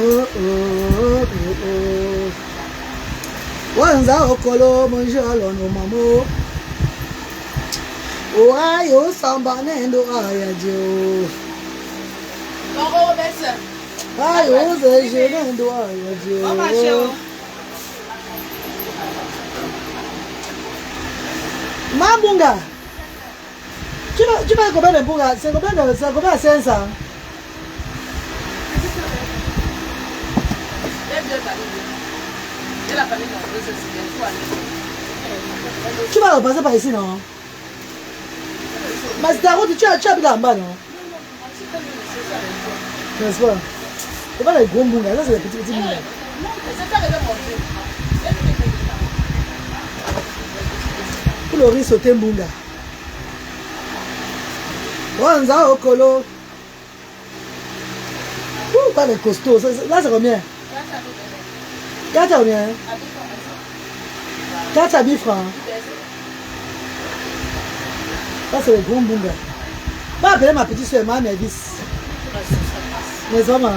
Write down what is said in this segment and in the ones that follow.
Oh, oh, oh, oh. Wanza okolo monjalo no mamo. Oayo samba nendo ayajo. Oh, Bessie. Ayo zeje nendo ayajo. Mama show. Mambunga. Tu vas combien de bunga? C'est combien de 500? Tu vas repasser par ici, non? Mais ta route, tu habites en bas, non? N'est-ce pas? C'est pas les gros bungas, ça c'est les petits bungas. Pour le riz sauté bunga. Wanza okolo. Ouh, pas les costauds. Là, c'est combien? 4 combien? 4 à 10 francs. Ça, c'est les gros bungas. Va appeler ma petite soeur, ma Mévis. Mes hommes.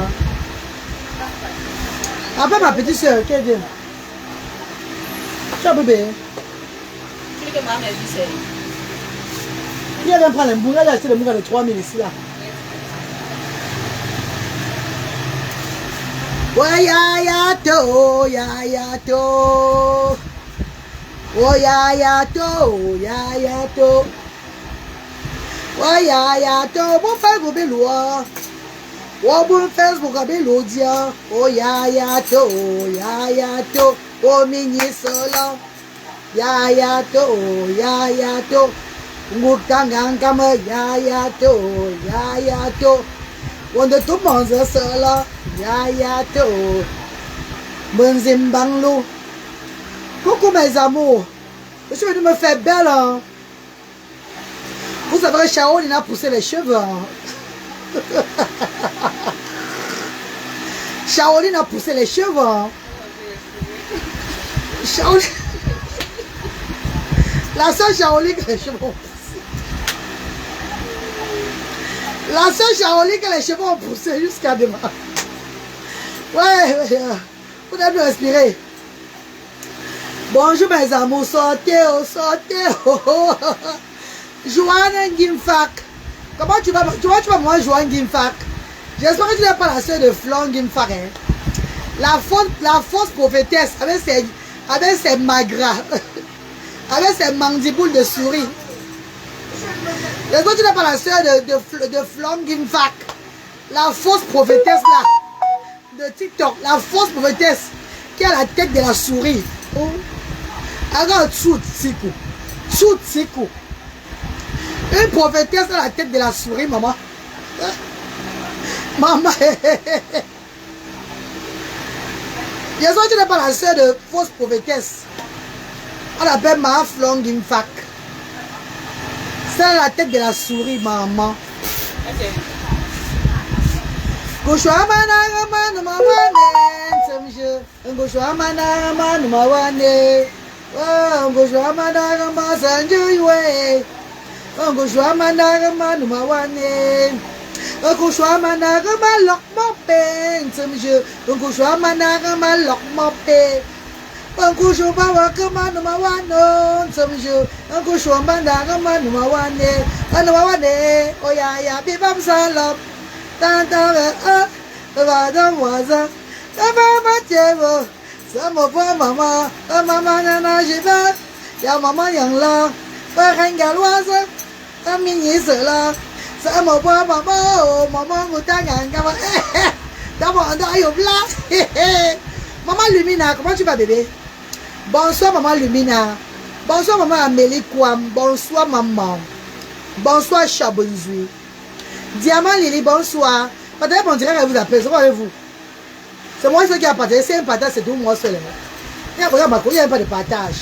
Appelle ma petite soeur, qui vient. Tu as bébé? Tu veux que ma Mévis c'est. Il vient prendre les bungas, il a acheté les bungas de 3000 ici là. Ouais, ya to, ya to. Oh ya to, ya to. Ouais, ya to. Bon Facebook est loin. Oh bon Facebook est loin. Oh ya to. Oh mini solo. Ya to. Ngukangangama ya to. On de tout le monde seul. Ya to. Bonzimbanglo. Coucou mes amours. Je vais me faire belle. Hein? Vous savez, Shaolin a poussé les cheveux. Hein? Shaolin a poussé les cheveux. Hein? Shaolin. La soeur Shaolin que les cheveux ont poussé. La soeur Shaolin que les cheveux ont poussé jusqu'à demain. Ouais, vous devez respirer. Bonjour mes amours, sortez. Joanne Gimfak. Comment tu vas moi Joanne Gimfak? J'espère que tu n'es pas la soeur de Flon Gimfak. Hein? La fausse prophétesse avec ses magras, avec ses mandiboules de souris. J'espère que tu n'es pas la soeur de Flon Gimfak. La fausse prophétesse là, de TikTok. La fausse prophétesse qui a la tête de la souris. Oh. Alors, Tsutsiku. Une prophétesse à la tête de la souris, maman. Maman. J'espère que tu n'es pas la soeur de fausse prophétesse. On l'appelle Ma Flong Gimfak. C'est à la tête de la souris, maman. Sama pa mama, mama na jiba, ya mama yang la, pa hanggal wasa, mini sela, sama pa mama, mama ngutangan kama, d'abord on a eu là, maman Lumina, comment tu vas bébé? Bonsoir maman Lumina, bonsoir maman Amélie Kwam, bonsoir maman, bonsoir Chabonzui, Diamant Lily, bonsoir, peut-être on dirait qu'elle vous appelle, c'est quoi avec vous? C'est moi qui a partagé, c'est un partage, c'est tout moi seul. Il n'y a pas de partage.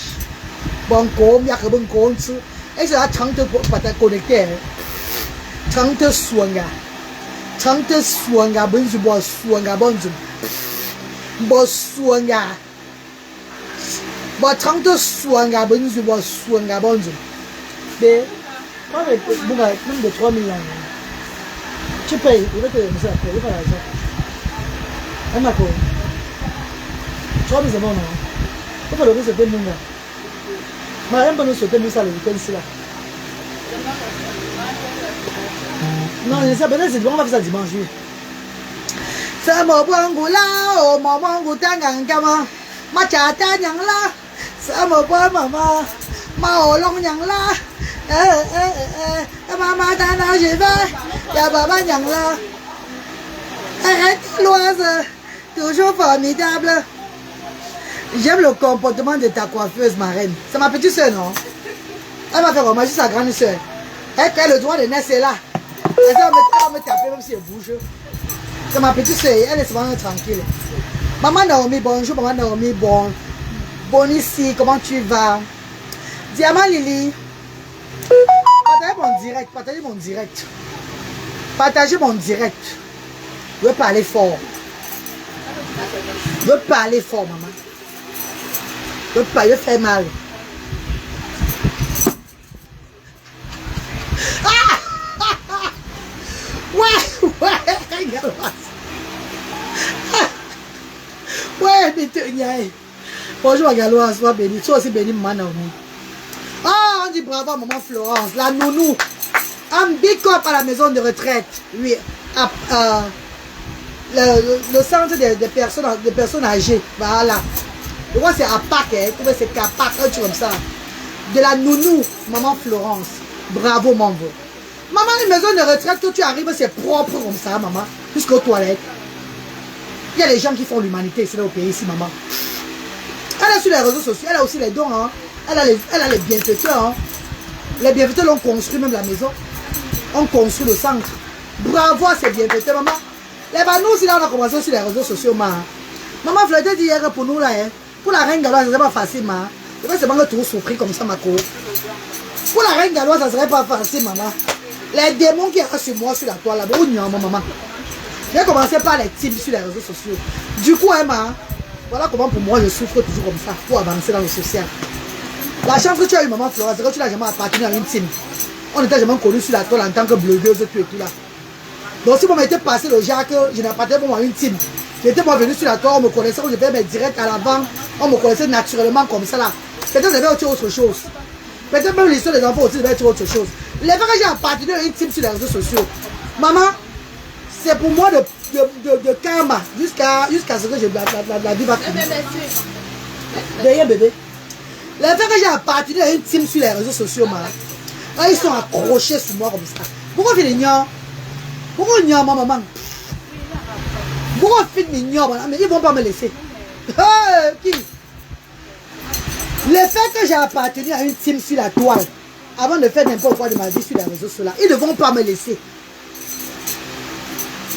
Bon, il y a que bon compte. Et c'est la chante de partage connecté. Chante soignga. Chante soignga, bon, je bois soignga, bon, je bois soignga. Bon, chante soignga, bon, je bois soignga, bon, je. Mais, quand même de 3 000 ans, tu payes, il va te donner ça, il va faire ça. Elle m'a quoi? Tu vois, mes amis, non? Pourquoi le sauter nous là? Ma reine peut nous sauter nous ça le week-end ici là. Non, je sais pas, c'est bon, on va faire ça dimanche. C'est mon bon là, oh mon bon tangangama, ma chata nyang là, c'est mon bon maman, ma olong nyang là, maman tana je vais, ya baba nyang là, l'oise, toujours formidable. J'aime le comportement de ta coiffeuse, ma reine. C'est ma petite soeur, non? Elle m'a fait remarquer sa grande soeur. Elle a le droit de naître là. Elle va me taper même si elle bouge. C'est ma petite soeur, elle est vraiment tranquille. Maman Naomi, bonjour, maman Naomi, bon ici, comment tu vas? Diamant Lily, partagez mon direct. Partagez mon direct. Je veux parler fort. Je veux parler fort, maman. Je veux pas, je fais mal. Ouais, regarde. Ouais, mais bonjour, Galoise, sois béni. Toi aussi béni, maman Naomi. Ah, on dit bravo à maman Florence, la nounou. Un big up à la maison de retraite. Oui, le centre des personnes âgées. Voilà. Je crois que c'est à Pâques, c'est qu'à Pâques, un truc comme ça. De la nounou, maman Florence. Bravo, mon beau. Maman, une maison de retraite, quand tu arrives, c'est propre comme ça, maman. Jusqu'aux toilettes. Il y a des gens qui font l'humanité ici, là, au pays, ici, maman. Elle est sur les réseaux sociaux, elle a aussi les dons, hein. Elle a les bienfaiteurs, hein. Les bienfaiteurs l'ont construit, même la maison. On construit le centre. Bravo à ces bienfaiteurs, maman. Les nous aussi, là, on a commencé sur les réseaux sociaux, maman. Maman, je l'ai dit hier pour nous, là, hein. Pour la reine galoise, ce serait pas facile, maman. C'est pas seulement que tout souffrir comme ça, ma co. Pour la reine galoise, ça serait pas facile, maman. Les démons qui restent sur moi, sur la toile, là, où n'y a maman. J'ai commencé par les types sur les réseaux sociaux. Du coup, Emma, voilà comment pour moi je souffre toujours comme ça pour avancer dans le social. La chance que tu as eu, maman Flora, c'est que tu n'as jamais appartenu à une team. On n'était jamais connus sur la toile en tant que blogueuse, tout et tout là. Donc si on m'était passé le genre que je n'appartenais pas à une team, j'étais moi venu sur la toile, on me connaissait, on faisais mes directs à l'avant, on me connaissait naturellement comme ça là. Peut-être que j'avais autre chose. Peut-être même l'histoire des enfants aussi devait être autre chose. Les fois que j'ai appartenu à une team sur les réseaux sociaux, maman, c'est pour moi de karma jusqu'à ce que la vie va finir. Derrière bébé. Les fois que j'ai appartenu à une team sur les réseaux sociaux, maman, ils sont accrochés sur moi comme ça. Pourquoi ils ignorent? Pourquoi ils ignorent, maman? Pourquoi ils m'ignorent? Mais ils ne vont pas me laisser. Qui? Le fait que j'ai appartenu à une team sur la toile, avant de faire n'importe quoi de ma vie sur les réseaux sociaux, ils ne vont pas me laisser.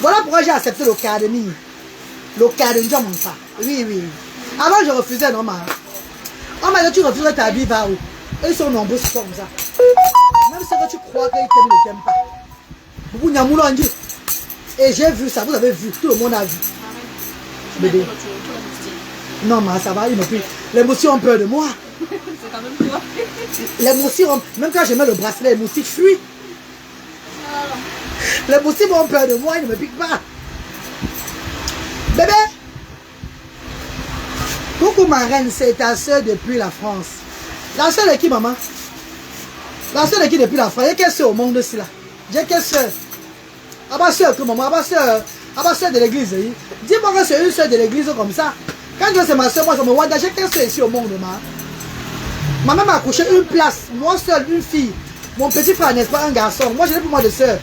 Voilà pourquoi j'ai accepté le Academy. Le Academy, ça. Oui, oui. Avant, je refusais, non, maman. On m'a dit, tu refuserais ta vie, va où? Ils sont nombreux, ils sont comme ça. Même si que tu crois qu'ils t'aiment, ils ne t'aiment pas. Beaucoup de gens ont dit. Et j'ai vu ça, vous avez vu, tout le monde a vu. Bébé. Non, mais ça va, ils n'ont plus. Les moustiques ont peur de moi. C'est quand même toi. Les moustiques ont... Même quand je mets le bracelet, les moustiques fuient. Les moustiques ont peur de moi, ils ne me piquent pas. Bébé. Coucou ma reine, c'est ta soeur depuis la France. La soeur de qui, maman? La soeur de qui depuis la France? Il y a quelle soeur au monde ici là? J'ai quelle soeur? Ah bah soeur que maman, ah bah soeur de l'église. Dis-moi que c'est une soeur de l'église comme ça. Quand je dis c'est ma soeur, moi je me vois, j'ai quelle soeur ici au monde, maman? Maman m'a accouché une place, moi seule, une fille. Mon petit frère, n'est-ce pas, un garçon. Moi je n'ai plus moi de soeur.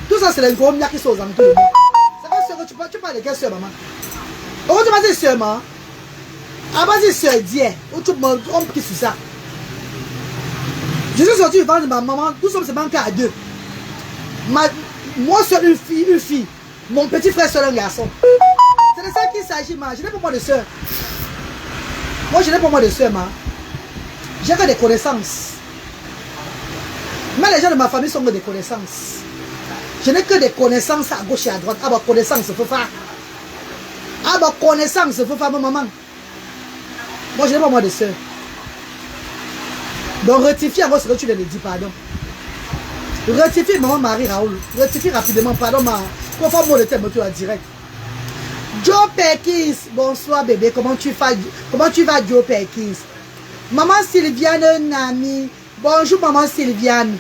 Tout ça c'est les gros miens qui sont aux alentours de moi. C'est pas soeur que tu parles de quelle soeur, maman? Pourquoi tu m'as dit soeur, maman? Ah bah c'est soeur Dieu. Où tu me trompes qui sur ça? Je suis sorti du ventre de ma maman, nous sommes seulement qu'à deux. Moi seul une fille. Mon petit frère seul un garçon. C'est de ça qu'il s'agit, ma. Je n'ai pas moi de soeur. Moi je n'ai pas moi de soeur, ma. J'ai que des connaissances. Mais les gens de ma famille sont que des connaissances. Je n'ai que des connaissances à gauche et à droite. Ah bah connaissance, il faut faire. Ah bah connaissance, il faut faire, maman. Moi je n'ai pas moi de soeur. Donc rectifie avant ce que tu viens de dire, pardon. Rectifie maman Marie Raoul. Rectifie rapidement, pardon, ma. Pour faire mot de thème, tu as direct. Joe Perkins, bonsoir bébé, comment tu vas Joe Perkins? Maman Sylviane Nami, bonjour maman Sylviane.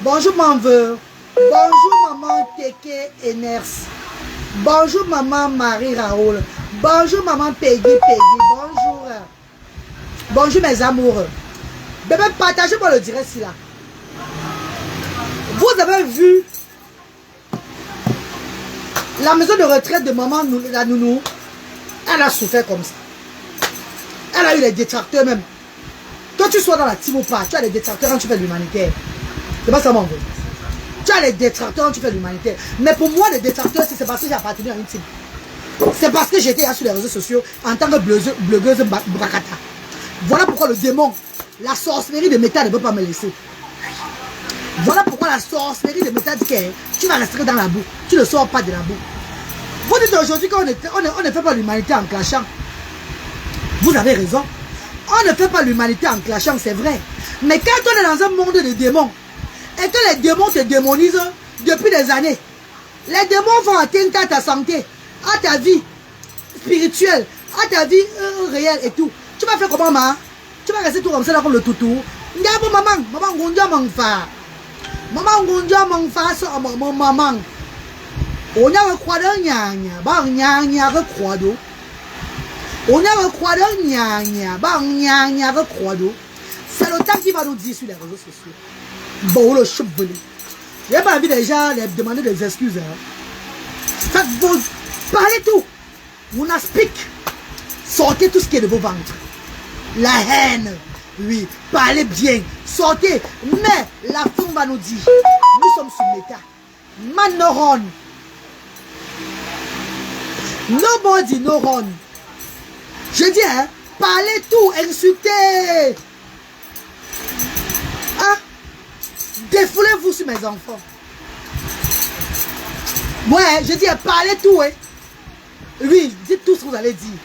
Bonjour maman bonjour maman Teke Eners. Bonjour maman Marie Raoul. Bonjour maman Peggy. Bonjour. Bonjour mes amours. Bébé, partagez-moi le direct ici là. Vous avez vu la maison de retraite de maman, la nounou, elle a souffert comme ça. Elle a eu les détracteurs même. Toi tu sois dans la team ou pas, tu as les détracteurs quand tu fais l'humanitaire. C'est pas ça mon gars. Tu as les détracteurs quand tu fais l'humanitaire. Mais pour moi les détracteurs c'est parce que j'ai appartenu à une team. C'est parce que j'étais là sur les réseaux sociaux en tant que blogueuse Brakata. Voilà pourquoi le démon, la sorcellerie de métal ne peut pas me laisser. Voilà pourquoi la sorcellerie de métal dit que tu vas rester dans la boue. Tu ne sors pas de la boue. Vous dites aujourd'hui qu'on ne fait pas l'humanité en clashant. Vous avez raison. On ne fait pas l'humanité en clashant, c'est vrai. Mais quand on est dans un monde de démons, et que les démons te démonisent depuis des années, les démons vont atteindre à ta santé, à ta vie spirituelle, à ta vie réelle et tout. Tu vas faire comment, maman? Tu vas rester tout comme ça, là, comme le toutou. Maman, Gondia Mangfa. Maman, Gondia Mangfa, ça, maman. On a un croix de nyanya, bang nyanya, croix d'eau. On a un croix de nyanya, bang nyanya, croix d'eau. C'est le temps qui va nous dire sur les réseaux sociaux. Bon, le chevelu. Je n'ai pas envie déjà de demander des excuses. Faites vos. Parlez tout. Vous n'aspic. Sortez tout ce qui est de vos ventres. La haine. Oui. Parlez bien. Sortez. Mais la femme va nous dire. Nous sommes sur l'état. Manoron. Nobody no run. Je dis, hein, parlez tout, insultez. Hein? Défoulez-vous sur mes enfants. Ouais, je dis, parlez tout, hein. Oui, dites tout ce que vous allez dire.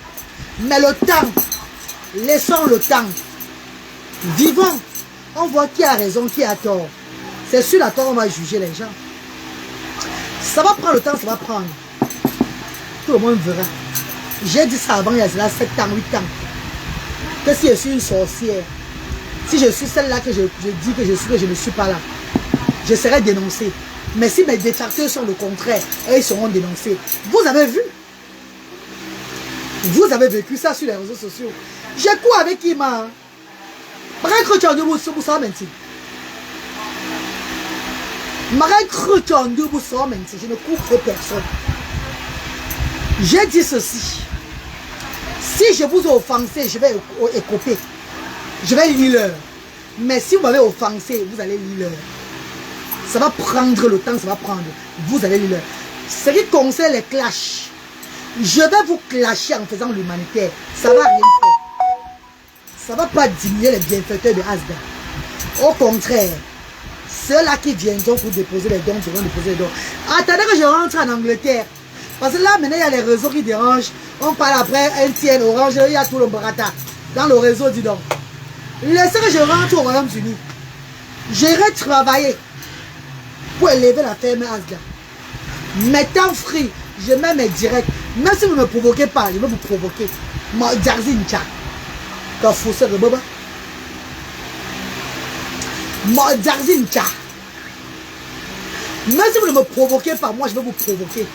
Mais le temps, laissons le temps. Vivons. On voit qui a raison, qui a tort. C'est sur la tort, on va juger les gens. Ça va prendre le temps, ça va prendre. Tout le monde verra. J'ai dit ça avant, il y a 7 ans, 8 ans. Que si je suis une sorcière, si je suis celle-là que je dis que je ne suis pas là, je serai dénoncée. Mais si mes détracteurs sont le contraire, ils seront dénoncés. Vous avez vu? Vous avez vécu ça sur les réseaux sociaux. J'ai quoi avec qui, ma? Je ne couvre personne. J'ai dit ceci. Si je vous ai offensé, je vais écoper. Je vais lire l'heure. Mais si vous m'avez offensé, vous allez lire l'heure. Ça va prendre le temps, ça va prendre. Vous allez lire l'heure. Ce qui concerne les clashs, je vais vous clasher en faisant l'humanitaire. Ça va rien faire. Ça ne va pas diminuer les bienfaiteurs de Asda. Au contraire, ceux-là qui viendront pour déposer les dons, devront déposer les dons. Attendez que je rentre en Angleterre. Parce que là, maintenant, il y a les réseaux qui dérangent. On parle après MTN, Orange, il y a tout le barata. Dans le réseau, dis donc. Laissez que je rentre au Royaume-Uni. J'irai travailler pour élever la ferme Asda. Mettant free, je mets mes directs. Même si vous ne me provoquez pas, je vais vous provoquer. Moi, Jarzincha. Quand vous faites le boba. Moi, Jarzincha. Même si vous ne me provoquez pas, moi, je vais vous provoquer.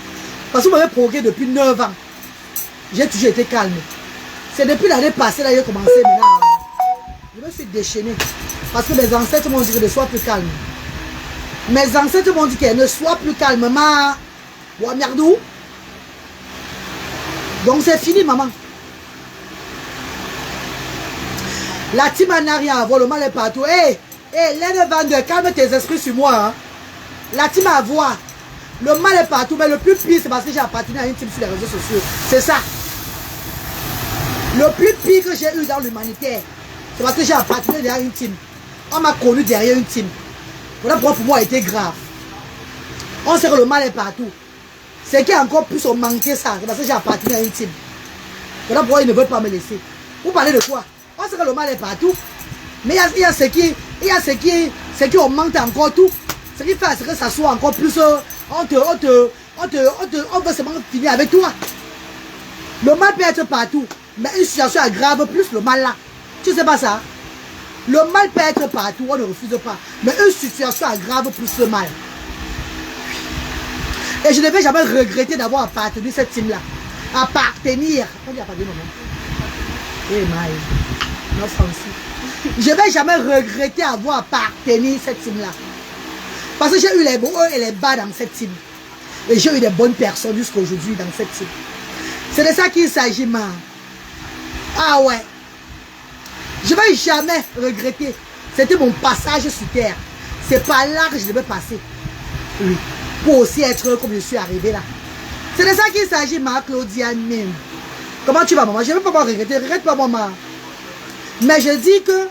Parce que vous m'avez provoqué depuis 9 ans. J'ai toujours été calme. C'est depuis l'année passée, là, j'ai commencé maintenant. Je me suis déchaîné. Parce que mes ancêtres m'ont dit que ne sois plus calme. Mes ancêtres m'ont dit qu'elle ne soit plus calme. Ma. Ouah, merdou. Donc c'est fini, maman. La team n'a rien à voir, le mal est partout. Hé, Lene Vander, calme tes esprits sur moi. Hein. La team a à voir. Le mal est partout, mais le plus pire, c'est parce que j'ai appartenu à une team sur les réseaux sociaux. C'est ça. Le plus pire que j'ai eu dans l'humanitaire, c'est parce que j'ai appartenu derrière une team. On m'a connu derrière une team. Voilà pourquoi pour moi a été grave. On sait que le mal est partout. C'est qui encore plus ont manqué ça, c'est parce que j'ai appartenu à une team. Voilà pourquoi ils ne veulent pas me laisser. Vous parlez de quoi? On sait que le mal est partout. Mais il y a ce qui augmente encore tout. Ce qui fait à ce que ça soit encore plus... On veut seulement finir avec toi. Le mal peut être partout, mais une situation aggrave plus le mal là. Tu sais pas ça? Le mal peut être partout, on ne refuse pas. Mais une situation aggrave plus le mal. Et je ne vais jamais regretter d'avoir appartenu à cette team-là. Appartenir. On dit appartenir, non? Eh, my. Non, Francis. Je ne vais jamais regretter d'avoir appartenu à cette team-là. Parce que j'ai eu les bons et les bas dans cette team. Et j'ai eu des bonnes personnes jusqu'à aujourd'hui dans cette team. C'est de ça qu'il s'agit, man. Ah ouais. Je ne vais jamais regretter. C'était mon passage sur terre. C'est par là que je devais passer. Oui. Pour aussi être heureux comme je suis arrivé là. C'est de ça qu'il s'agit, ma Claudiane. Comment tu vas, maman? Je ne vais pas me regretter. Regrette pas, maman. Mais je dis que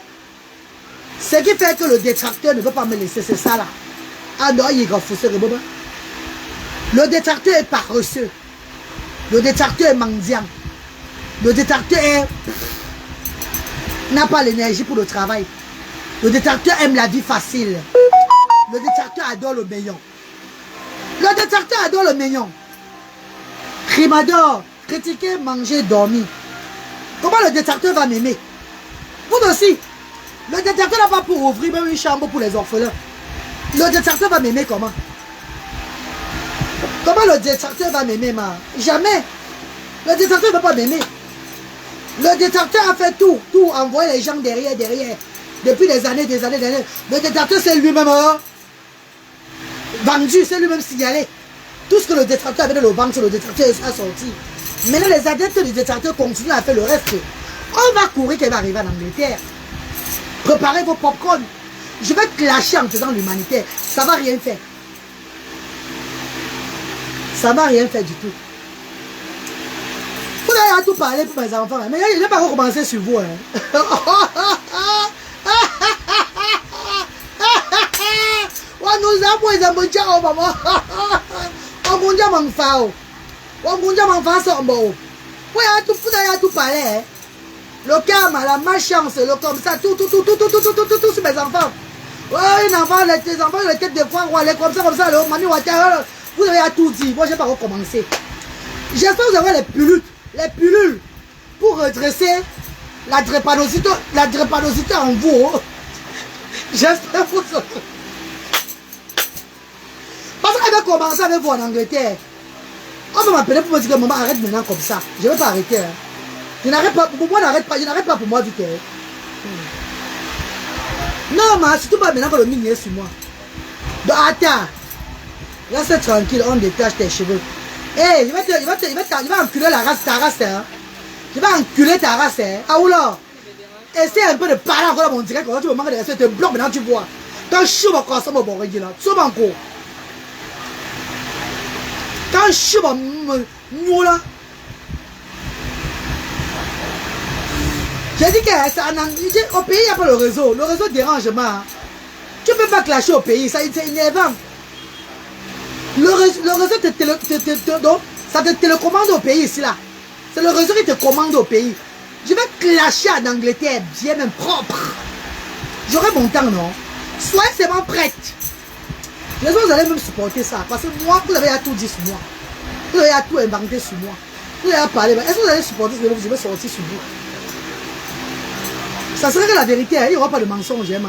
ce qui fait que le détracteur ne veut pas me laisser, c'est ça là. Ah non, il est grand fausseur. Le détracteur est paresseux. Le détracteur est mendiant. Le détracteur n'a pas l'énergie pour le travail. Le détracteur aime la vie facile. Le détracteur adore le mignon. Le détracteur adore le mignon. Crimador, critiquer, manger, dormir. Comment le détracteur va m'aimer? Vous aussi. Le détracteur n'a pas pour ouvrir même une chambre pour les orphelins. Le détracteur va m'aimer comment? Comment le détracteur va m'aimer, ma? Jamais. Le détracteur ne va pas m'aimer. Le détracteur a fait tout, envoyer les gens derrière. Depuis des années. Le détracteur, c'est lui-même vendu, c'est lui-même signalé. Tout ce que le détracteur avait dans le banque, le détracteur a sorti. Maintenant, les adeptes du détracteur continuent à faire le reste. On va courir qu'elle va arriver en Angleterre. Préparez vos popcorn. Je vais clasher en faisant l'humanitaire. Ça ne va rien faire. Ça ne va rien faire du tout. Vous avez tout parler pour mes enfants. Mais il n'est pas recommencé sur vous. Nous avons des amours, maman. On a mon fao. On a mon fao. Vous avez tout parler. Le karma, la malchance, le comme ça, tout sur mes enfants. Ouais, un enfant, les enfants, les têtes de foin, les comme ça, vous avez tout dit. Moi, je n'ai pas recommencé. J'espère que vous avez les pilules pour redresser la drépanocytose en vous. J'espère que vous avez. Parce qu'elle va commencer avec vous en Angleterre. On va m'appeler pour me dire que maman arrête maintenant comme ça. Je ne vais pas arrêter. Hein. Je n'arrête pas, pour moi, je n'arrête pas pour moi du tout. Non, mais surtout pas maintenant que le mine est sur moi. Donc attends. Reste tranquille, on détache tes cheveux. Hé, il va enculer ta race. Hein. Il va enculer ta race. Hein. Ah oula. Essaye un peu de parler encore à mon direct. Quand tu me manques de respect, tu te bloques maintenant, tu vois. Quand je suis au croissant, mon bon là. Tu vas encore. Quand je suis au là. J'ai dit qu'au pays, il n'y a pas le réseau. Le réseau dérange. Tu ne peux pas clasher au pays. C'est énervant. Le réseau ça te télécommande au pays ici là. C'est le réseau qui te commande au pays. Je vais clasher en Angleterre, bien même propre. J'aurai mon temps, non? Soyez seulement prête. Les autres, vous allez même supporter ça. Parce que moi, vous avez tout dit sur moi. Vous avez tout inventé sur moi. Vous avez parlé. Est-ce que vous allez supporter ce que je vais sortir sur vous? Ça serait que la vérité, il n'y aura pas de mensonge. Hey!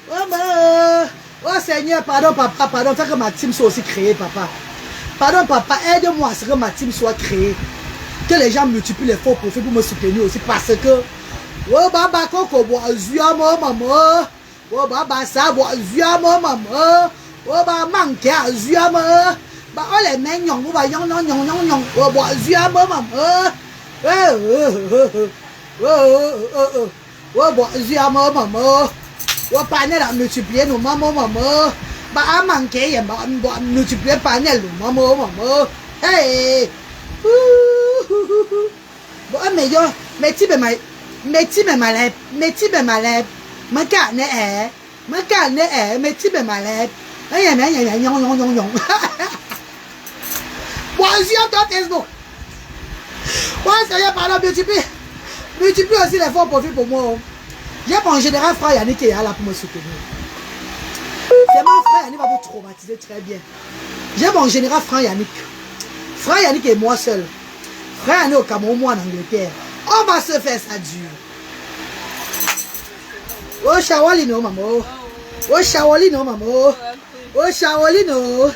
Maman! Oh Seigneur, pardon papa, pardon, fait que ma team soit aussi créée, papa. Pardon papa, aide-moi à ce que ma team soit créée. Que les gens multiplient les faux profils pour me soutenir aussi parce que oh baba koko bo azua mo maman. Oh baba ça bo azua mo maman. Oh baba manque azua mo. Ba oh les men nyong ba nyong nyong. Oh bo azua mo maman. Oh bo azua mo maman. On panel a multiplié nos mamans, maman. Bah, à manquer, on va multiplier panel, nos mamans, maman. Hey! Bon, mais yo, mais tu me malade. Mais tu me malade. Mais tu me malade. Bon, je toi Facebook. Bon, sérieux, pardon, multiplie aussi les fonds profit pour moi. J'ai mon général frère Yannick qui est là pour me soutenir. C'est mon frère Yannick va vous traumatiser très bien. J'ai mon général frère Yannick. Frère Yannick et moi seul. Frère Yannick au Cameroun, moi en Angleterre. On va se faire ça dur. Oh, Shawalino, maman. Oh, Shawalino, maman. Oh, Shawalino.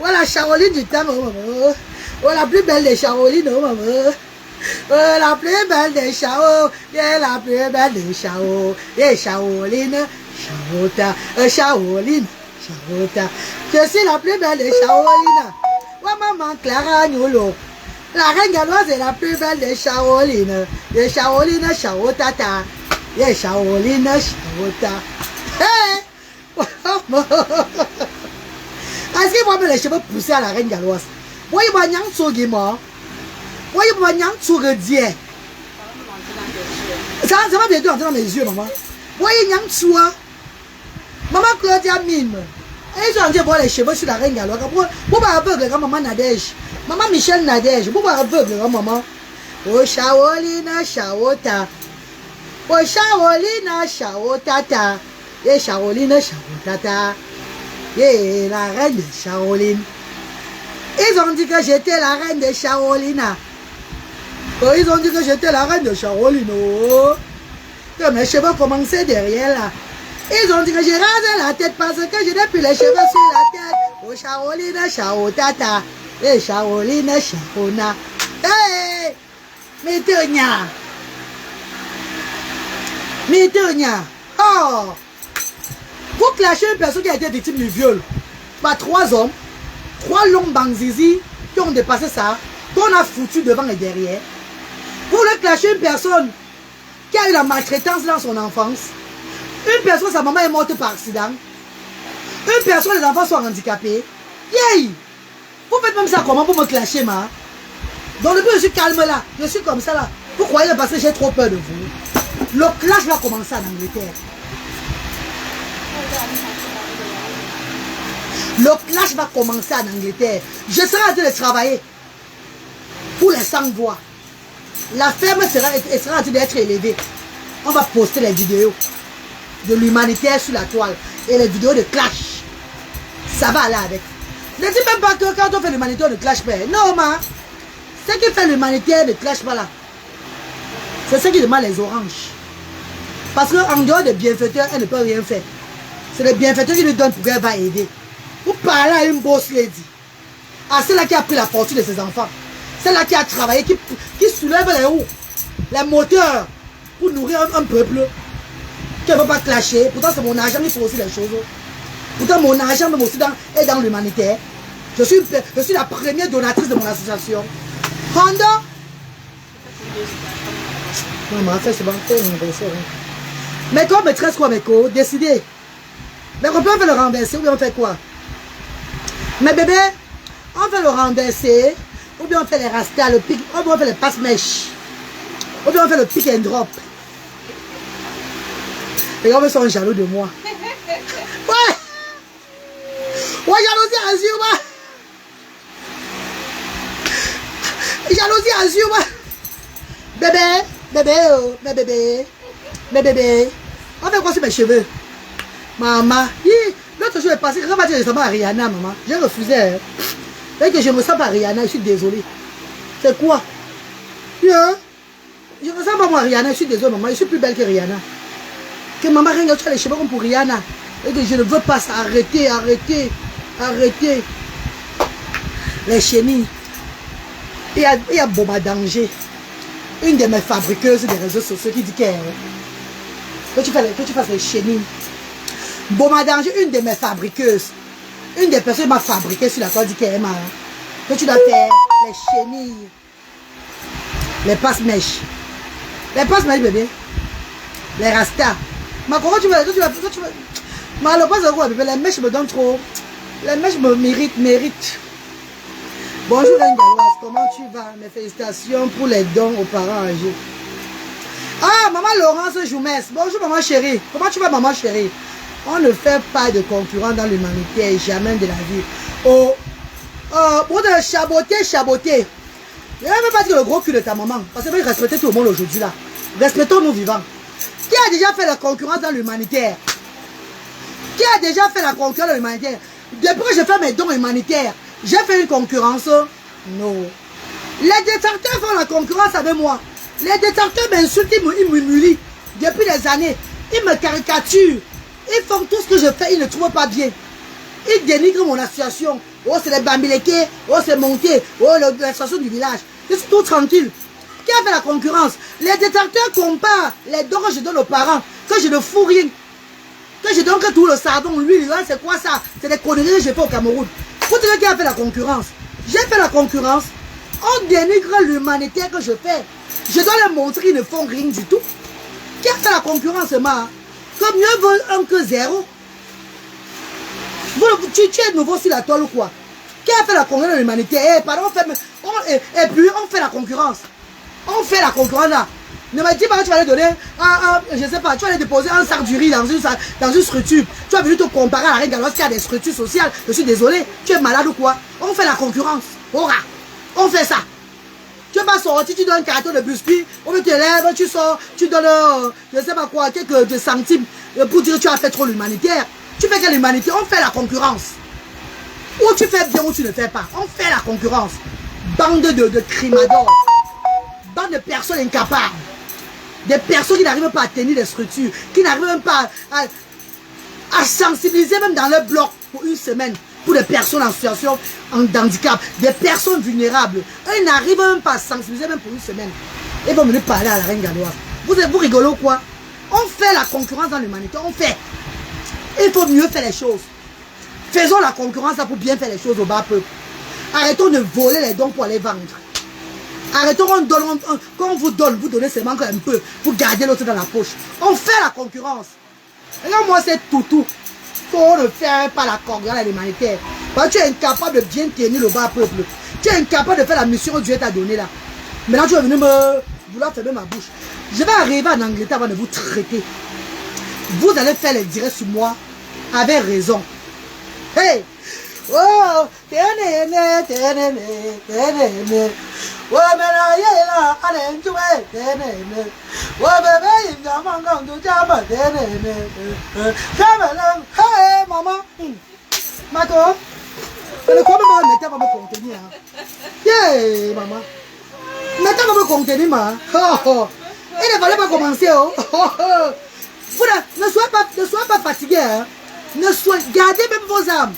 Oh, la Shaoline du temps, maman. Oh, la plus belle des Shaolino, maman. Oh, la plus belle des Shao. Yeah, la plus belle des Shao. Yeah, Shaoline. Shaota. Shaoline. Shaota. Je suis la plus belle des Shaolina. Oh, maman Clara Nyolo. La reine galloise est la plus belle des Shaolines. Des Shaolines, Shaotata. Yeah, Shaoline, Shaota. Hey! Est-ce qu'il voit les cheveux pousser à la reine galloise? Moi, il va n'y en sauver moi. Moi, il va n'y en sauver. Ça va bientôt entrer dans mes yeux, maman. Moi, il y a un soin. Maman Claudia mime. Et ils ont dit voir les cheveux sur la reine galloise. Pourquoi aveugle quand maman Nadège? Maman Michel Nadège. Pourquoi aveugle quand maman? Oh, Shaolina, Shaota. Oh, Shaolina, Shaotata. Et Shaolina, Shaotata. Et la reine de Shaolin. Ils ont dit que j'étais la reine de Shaolina. Oh, ils ont dit que j'étais la reine de Shaolin. Oh. Que mes cheveux commençaient derrière là. Ils ont dit que j'ai rasé la tête parce que je n'ai plus les cheveux sur la tête. Oh, Shaolina, Shaotata. Et Shaolina, Shaona. Hey! Métonia. Métonia. Oh! Pour clasher une personne qui a été victime du viol par 3 hommes, 3 longs banzizi qui ont dépassé ça, qu'on a foutu devant et derrière. Pour le clasher une personne qui a eu la maltraitance dans son enfance, une personne, sa maman est morte par accident, une personne, les enfants sont handicapés. Yay! Vous faites même ça comment pour me clasher, ma? Donc depuis je suis calme là, je suis comme ça là. Vous croyez parce que j'ai trop peur de vous. Le clash va commencer en Angleterre. Le clash va commencer en Angleterre. Je serai en train de travailler pour les sans-voix. La ferme sera en train d'être élevée. On va poster les vidéos de l'humanitaire sur la toile et les vidéos de clash. Ça va aller avec. Ne dis même pas que quand on fait l'humanitaire de clash pas. Non, ma. Ce qui fait l'humanitaire de clash pas là, c'est ce qui demande les oranges. Parce qu'en dehors des bienfaiteurs, elle ne peut rien faire. C'est les bienfaiteurs qui lui donnent pour qu'elle va aider. Vous parlez à une boss lady. À celle-là qui a pris la fortune de ses enfants. Celle-là qui a travaillé, qui soulève les roues, les moteurs pour nourrir un peuple. Qui ne veut pas clasher. Pourtant, c'est mon argent qui fait aussi les choses. Pourtant, mon argent même aussi est dans l'humanitaire. Je suis la première donatrice de mon association. Honda. Non, mais en fait, c'est bon. Mais comme maîtresse quoi, mes co, décidez. Mais on peut faire le renverser ou bien on fait quoi? Mais bébé, on fait le renverser ou bien on fait les rastas, le pic, ou bien on fait les passe-mèches. Ou bien on fait le pick and drop. Les gars sont jaloux de moi. Ouais! Ouais, jalousie à yeux, ouais! Jalousie à yeux, ouais! Bébé, oh, mes bébés. On fait quoi sur mes cheveux? Maman, l'autre jour est passé, quand on va dire récemment à Rihanna, maman, j'ai refusé. Hein. Dès que je me sens pas Rihanna, je suis désolé. C'est quoi? Yeah. Je ne ressemble pas moi à Rihanna, je suis désolé, maman, je suis plus belle que Rihanna. Que maman regarde, tu as les cheveux comme pour Rihanna. Et que je ne veux pas ça. Arrêtez. Les chenilles. Il y a Boma Danger. Une de mes fabriqueuses des réseaux sociaux qui dit que tu fasses les chenilles. Boma Danger, une de mes fabriqueuses. Une des personnes qui m'a fabriqué sur la toile dit qu'elle m'a. Que tu dois faire les chenilles. Les passe-mèches. Les passe-mèches, bébé. Les rastas. Ma comment tu vas. Ma le passe quoi, bébé. Les mèches me donnent trop. Les mèches me méritent. Bonjour Reine Galloise, comment tu vas? Mes félicitations pour les dons aux parents âgés. Ah, maman Laurence Joumès. Bonjour maman chérie. Comment tu vas maman chérie? On ne fait pas de concurrence dans l'humanité, jamais de la vie. Oh, pour de chaboter. Je ne vais pas dire le gros cul de ta maman. Parce que je vais respecter tout le monde aujourd'hui là. Respectons-nous vivants. Qui a déjà fait la concurrence dans l'humanitaire? Qui a déjà fait la concurrence dans l'humanitaire? Depuis que je fais mes dons humanitaires, j'ai fait une concurrence Non. Les détracteurs font la concurrence avec moi. Les détracteurs m'insultent, ils m'humilient. Depuis des années, ils me caricaturent. Ils font tout ce que je fais, ils ne trouvent pas bien. Ils dénigrent mon association. Oh, c'est les bambilekés. Oh, c'est monté. Oh, l'association du village. Je suis tout tranquille. Qui a fait la concurrence? Les détracteurs comparent les dons que je donne aux parents, que je ne fous rien. Que je donne que tout le sardon, l'huile, c'est quoi ça? C'est des conneries que je fais au Cameroun. Vous savez qui a fait la concurrence? J'ai fait la concurrence. On dénigre l'humanitaire que je fais. Je dois leur montrer qu'ils ne font rien du tout. Qui a fait la concurrence, ma? Comme mieux vaut 1 que 0. Tu es nouveau sur la toile ou quoi? Qui a fait la concurrence de l'humanité? Eh, pardon, et puis on fait la concurrence. On fait la concurrence là. Ne me dis pas que tu vas aller donner, je sais pas, tu vas aller déposer un sac du riz dans une structure. Tu vas venir te comparer à la reine Galoise qui a des structures sociales. Je suis désolé, tu es malade ou quoi? On fait la concurrence. On fait ça. Tu vas sortir, tu donnes un carton de biscuits, on te lève, tu sors, tu donnes, je sais pas quoi, quelques centimes pour dire que tu as fait trop l'humanitaire. Tu fais que l'humanité, on fait la concurrence. Ou tu fais bien ou tu ne fais pas. On fait la concurrence. Bande de crimadors. Bande de personnes incapables. Des personnes qui n'arrivent pas à tenir les structures. Qui n'arrivent même pas à sensibiliser même dans leur bloc pour une semaine. Pour des personnes en situation d'handicap. Des personnes vulnérables. Eux n'arrivent même pas à sensibiliser même pour une semaine. Ils vont venir parler à la reine Galoise. Vous rigolez quoi? On fait la concurrence dans l'humanité. On fait. Il faut mieux faire les choses. Faisons la concurrence là pour bien faire les choses au bas peuple. Arrêtons de voler les dons pour aller vendre. Arrêtons qu'on vous donne, vous donnez seulement un peu. Vous gardez l'autre dans la poche. On fait la concurrence. Et là, moi, c'est tout. On ne fait pas la concurrence à l'humanitaire. Parce que tu es incapable de bien tenir le bas peuple. Tu es incapable de faire la mission que Dieu t'a donnée là. Maintenant, tu vas venir vouloir fermer ma bouche. Je vais arriver en Angleterre avant de vous traiter. Vous allez faire les directs sur moi avec raison. Hey! Oh! Hey, maman! Mato! Le quoi maman mettait va me contenir. Yeah, maman! Mettait va me contenir, ma. Oh! Il ne fallait pas commencer, oh! Ne soyez pas fatigué, hein. Gardez même vos âmes.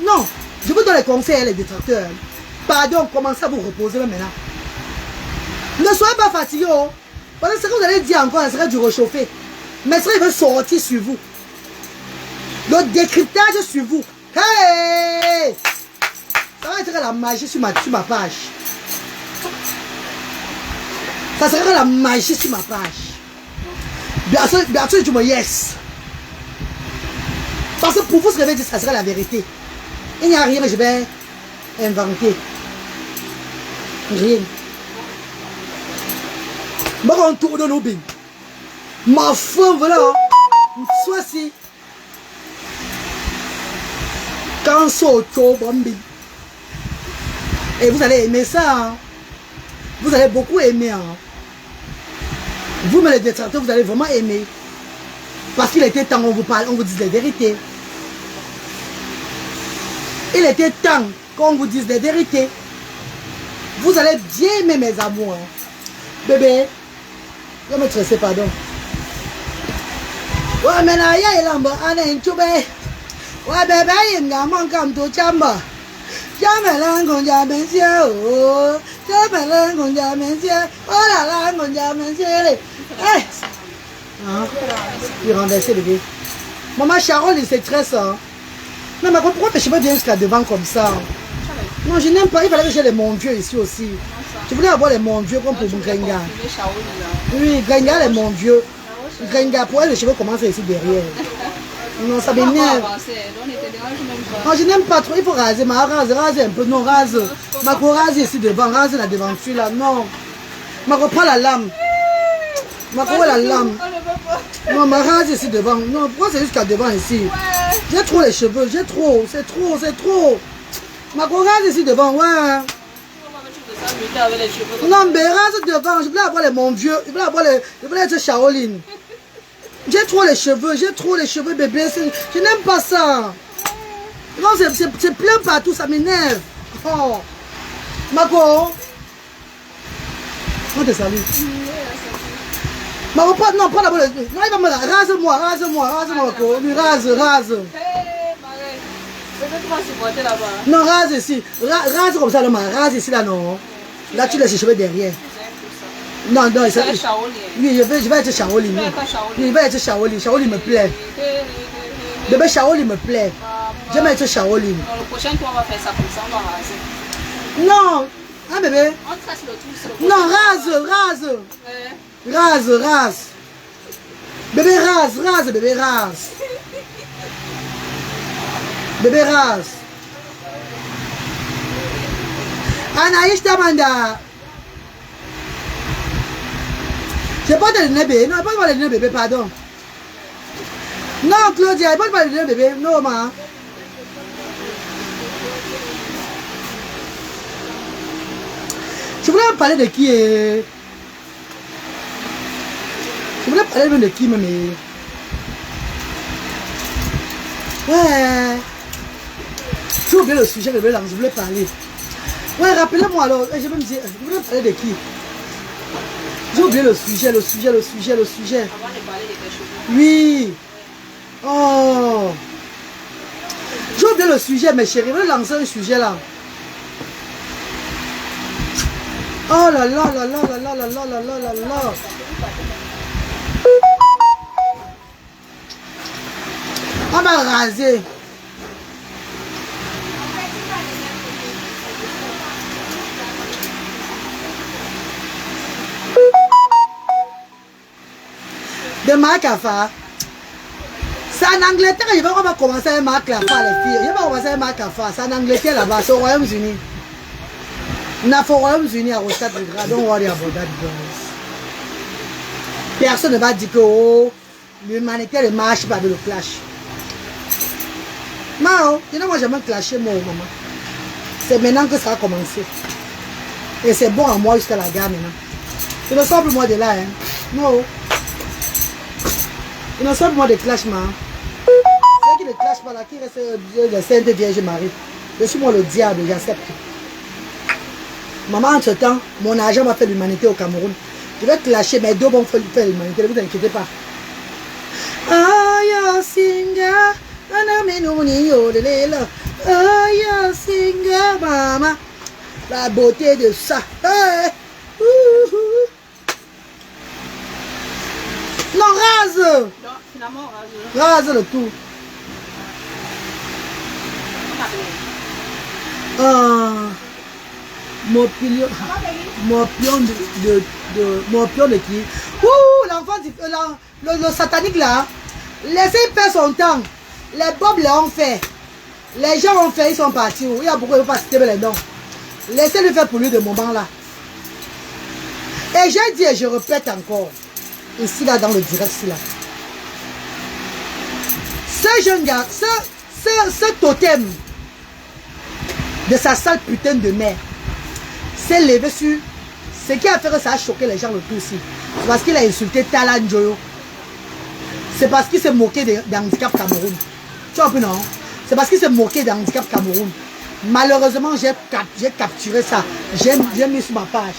Non, je vous donne les conseils, les détracteurs. Pardon, commencez à vous reposer même maintenant. Ne soyez pas fatigué, oh. Parce que ce que vous allez dire encore, ça serait du réchauffé. Mais ça va sortir sur vous. Le décryptage sur vous. Hey! Ça va être la magie sur ma page. Ça sera la magie sur ma page. Bien sûr, tu me yes. Parce que pour vous, ce que je vais dire, ça sera la vérité. Il n'y a rien que je vais inventer. Rien. Moi, on tourne nos bings. Ma femme, voilà. Soit si. Quand c'est bambing. Et vous allez aimer ça. Hein? Vous allez beaucoup aimer. Hein? Vous, mais les détracteurs, vous allez vraiment aimer. Parce qu'il était temps, on vous parle, on vous dise les vérités. Il était temps qu'on vous dise les vérités. Vous allez bien aimer mes amours. Hein. Bébé, je me tresse, pardon. Ouais, mais là, il y a un peu de temps. Ouais, bébé, il y a un peu de temps. Jamais là, on a monsieur. Oh, jamais là, on a monsieur. Oh là là, on a monsieur. Hey! Hein? Il renversait bébé. Maman Charole, il se stresse. Hein? Non, mais pourquoi tes cheveux viennent jusqu'à devant comme ça? Non, je n'aime pas. Il fallait que j'ai les mon vieux ici aussi. Je voulais avoir les mon vieux comme pour mon Grenga. Oui, Grenga, les mon vieux. Grenga, pour elle, les cheveux commencent ici derrière. Non, ça m'énerve. Non, je n'aime pas trop. Il faut raser. Ma rase un peu. Non, rase. Ma rase ici devant. Rase la devanture là. Non. Ma reprend la lame. Ma la lame. Non, ma rase ici devant. Non, pourquoi c'est jusqu'à devant ici? J'ai trop les cheveux. J'ai trop. C'est trop. C'est trop. Ma rase ici devant. Ouais. Non, mais rase devant. Je voulais avoir les mon vieux. Je voulais être Shaolin. J'ai trop les cheveux, bébé. Je n'aime pas ça. Non, c'est plein partout, ça m'énerve. Oh. Marco, on te salue. Marco, non, prends d'abord le... Non, il va me rase-moi, Marco. Lui, rase. Non, rase ici. Rase comme ça, non, rase ici, là, non. Là, tu laisses les cheveux derrière. Non, c'est... Oui, je vais être Shaoli. Oui, je vais être Shaoli. Shaoli me plaît. Bébé Shaoli me plaît. J'aime être Shaoli. Le prochain tour, on va faire ça comme ça, on va raser. Non, hein, bébé? On trace le tout. Non, rase. Bébé rase, bébé rase. Bébé rase. Anaïs Tamanda. Je pas te donner bébé. Non, je pas te donner bébé, pardon. Non, Claudia, je pas te donner bébé. Non, ma. Je voulais parler de qui est. Je voulais parler même de qui, mais. Ouais. J'ai oublié le sujet, je voulais parler. Ouais, rappelez-moi alors. Je vais me dire, je voulais parler de qui? J'ai oublié le sujet. Avant de parler de quelque chose. Oui. Oh. J'ai oublié le sujet, mes chéris. Je vais lancer un sujet là. Oh là là. On va raser. De Marc Afa. C'est en Angleterre, on va commencer à Marc Afa, les filles. On va commencer à Marc Afa. C'est en Angleterre là-bas, c'est au Royaume-Uni. On a fait au Royaume-Uni à Rostad de Gras. Don't worry about that, guys. Personne ne va dire que oh, l'humanité ne marche pas avec le clash. Mao, tu n'as jamais clashé, moi, maman. C'est maintenant que ça a commencé. Et c'est bon à moi jusqu'à la gare maintenant. Tu ne sors plus moi de là, hein. Non. Tu ne sors plus moi de clash, maman. Ceux qui ne clashent pas là, qui reste de Sainte Vierge Marie. Je suis moi le diable, j'accepte. Maman, entre-temps, mon argent m'a fait l'humanité au Cameroun. Je vais clasher, mes deux bons faire l'humanité, ne vous inquiétez pas. Aya singa, anamenuni yodelela. Aya singa, maman. La beauté de ça. Hey. Non, rase. Non, finalement, Rase le tout. Mon pion de qui? Ouh, l'enfant, le satanique là, laissez perdre son temps. Les bobs l'ont fait. Les gens ont fait, ils sont partis. Il y a beaucoup de pas citer les noms. Laissez-le faire pour lui de moment là. Et j'ai dit et je répète encore, ici là dans le direct, ici là. Ce jeune gars, ce totem de sa sale putain de mère s'est levé sur ce qui a fait que ça a choqué les gens le tout ici. C'est parce qu'il a insulté Tala Njoyo. C'est parce qu'il s'est moqué d'Handicap Cameroun. Tu vois un peu non? C'est parce qu'il s'est moqué d'Handicap Cameroun. Malheureusement, j'ai capturé ça. J'ai mis sur ma page.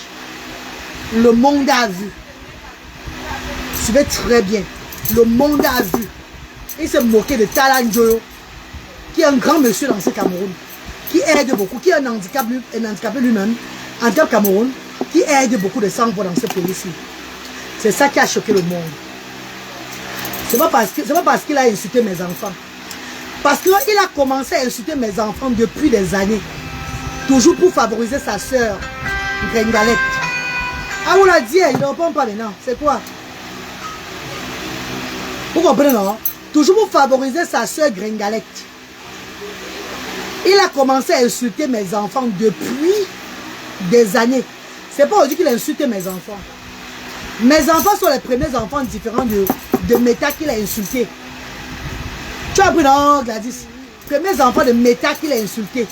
Le monde a vu. Suivez très bien. Le monde a vu. Il s'est moqué de Tala Njoyo, qui est un grand monsieur dans ce Cameroun, qui aide beaucoup, qui est un handicapé lui-même, en tant que Cameroun, qui aide beaucoup de sang dans ce pays-ci. C'est ça qui a choqué le monde. Ce n'est pas parce qu'il a insulté mes enfants. Parce qu'il a commencé à insulter mes enfants depuis des années. Toujours pour favoriser sa soeur, Gringalette. Ah, vous l'a dit, il ne répond pas maintenant. C'est quoi? Vous comprenez, non? Toujours pour favoriser sa soeur Gringalette. Il a commencé à insulter mes enfants depuis des années. C'est pas aujourd'hui qu'il a insulté mes enfants. Mes enfants sont les premiers enfants différents de Méta qu'il a insulté. Tu as appris non, Gladys? Premiers enfants de Méta qu'il a insulté.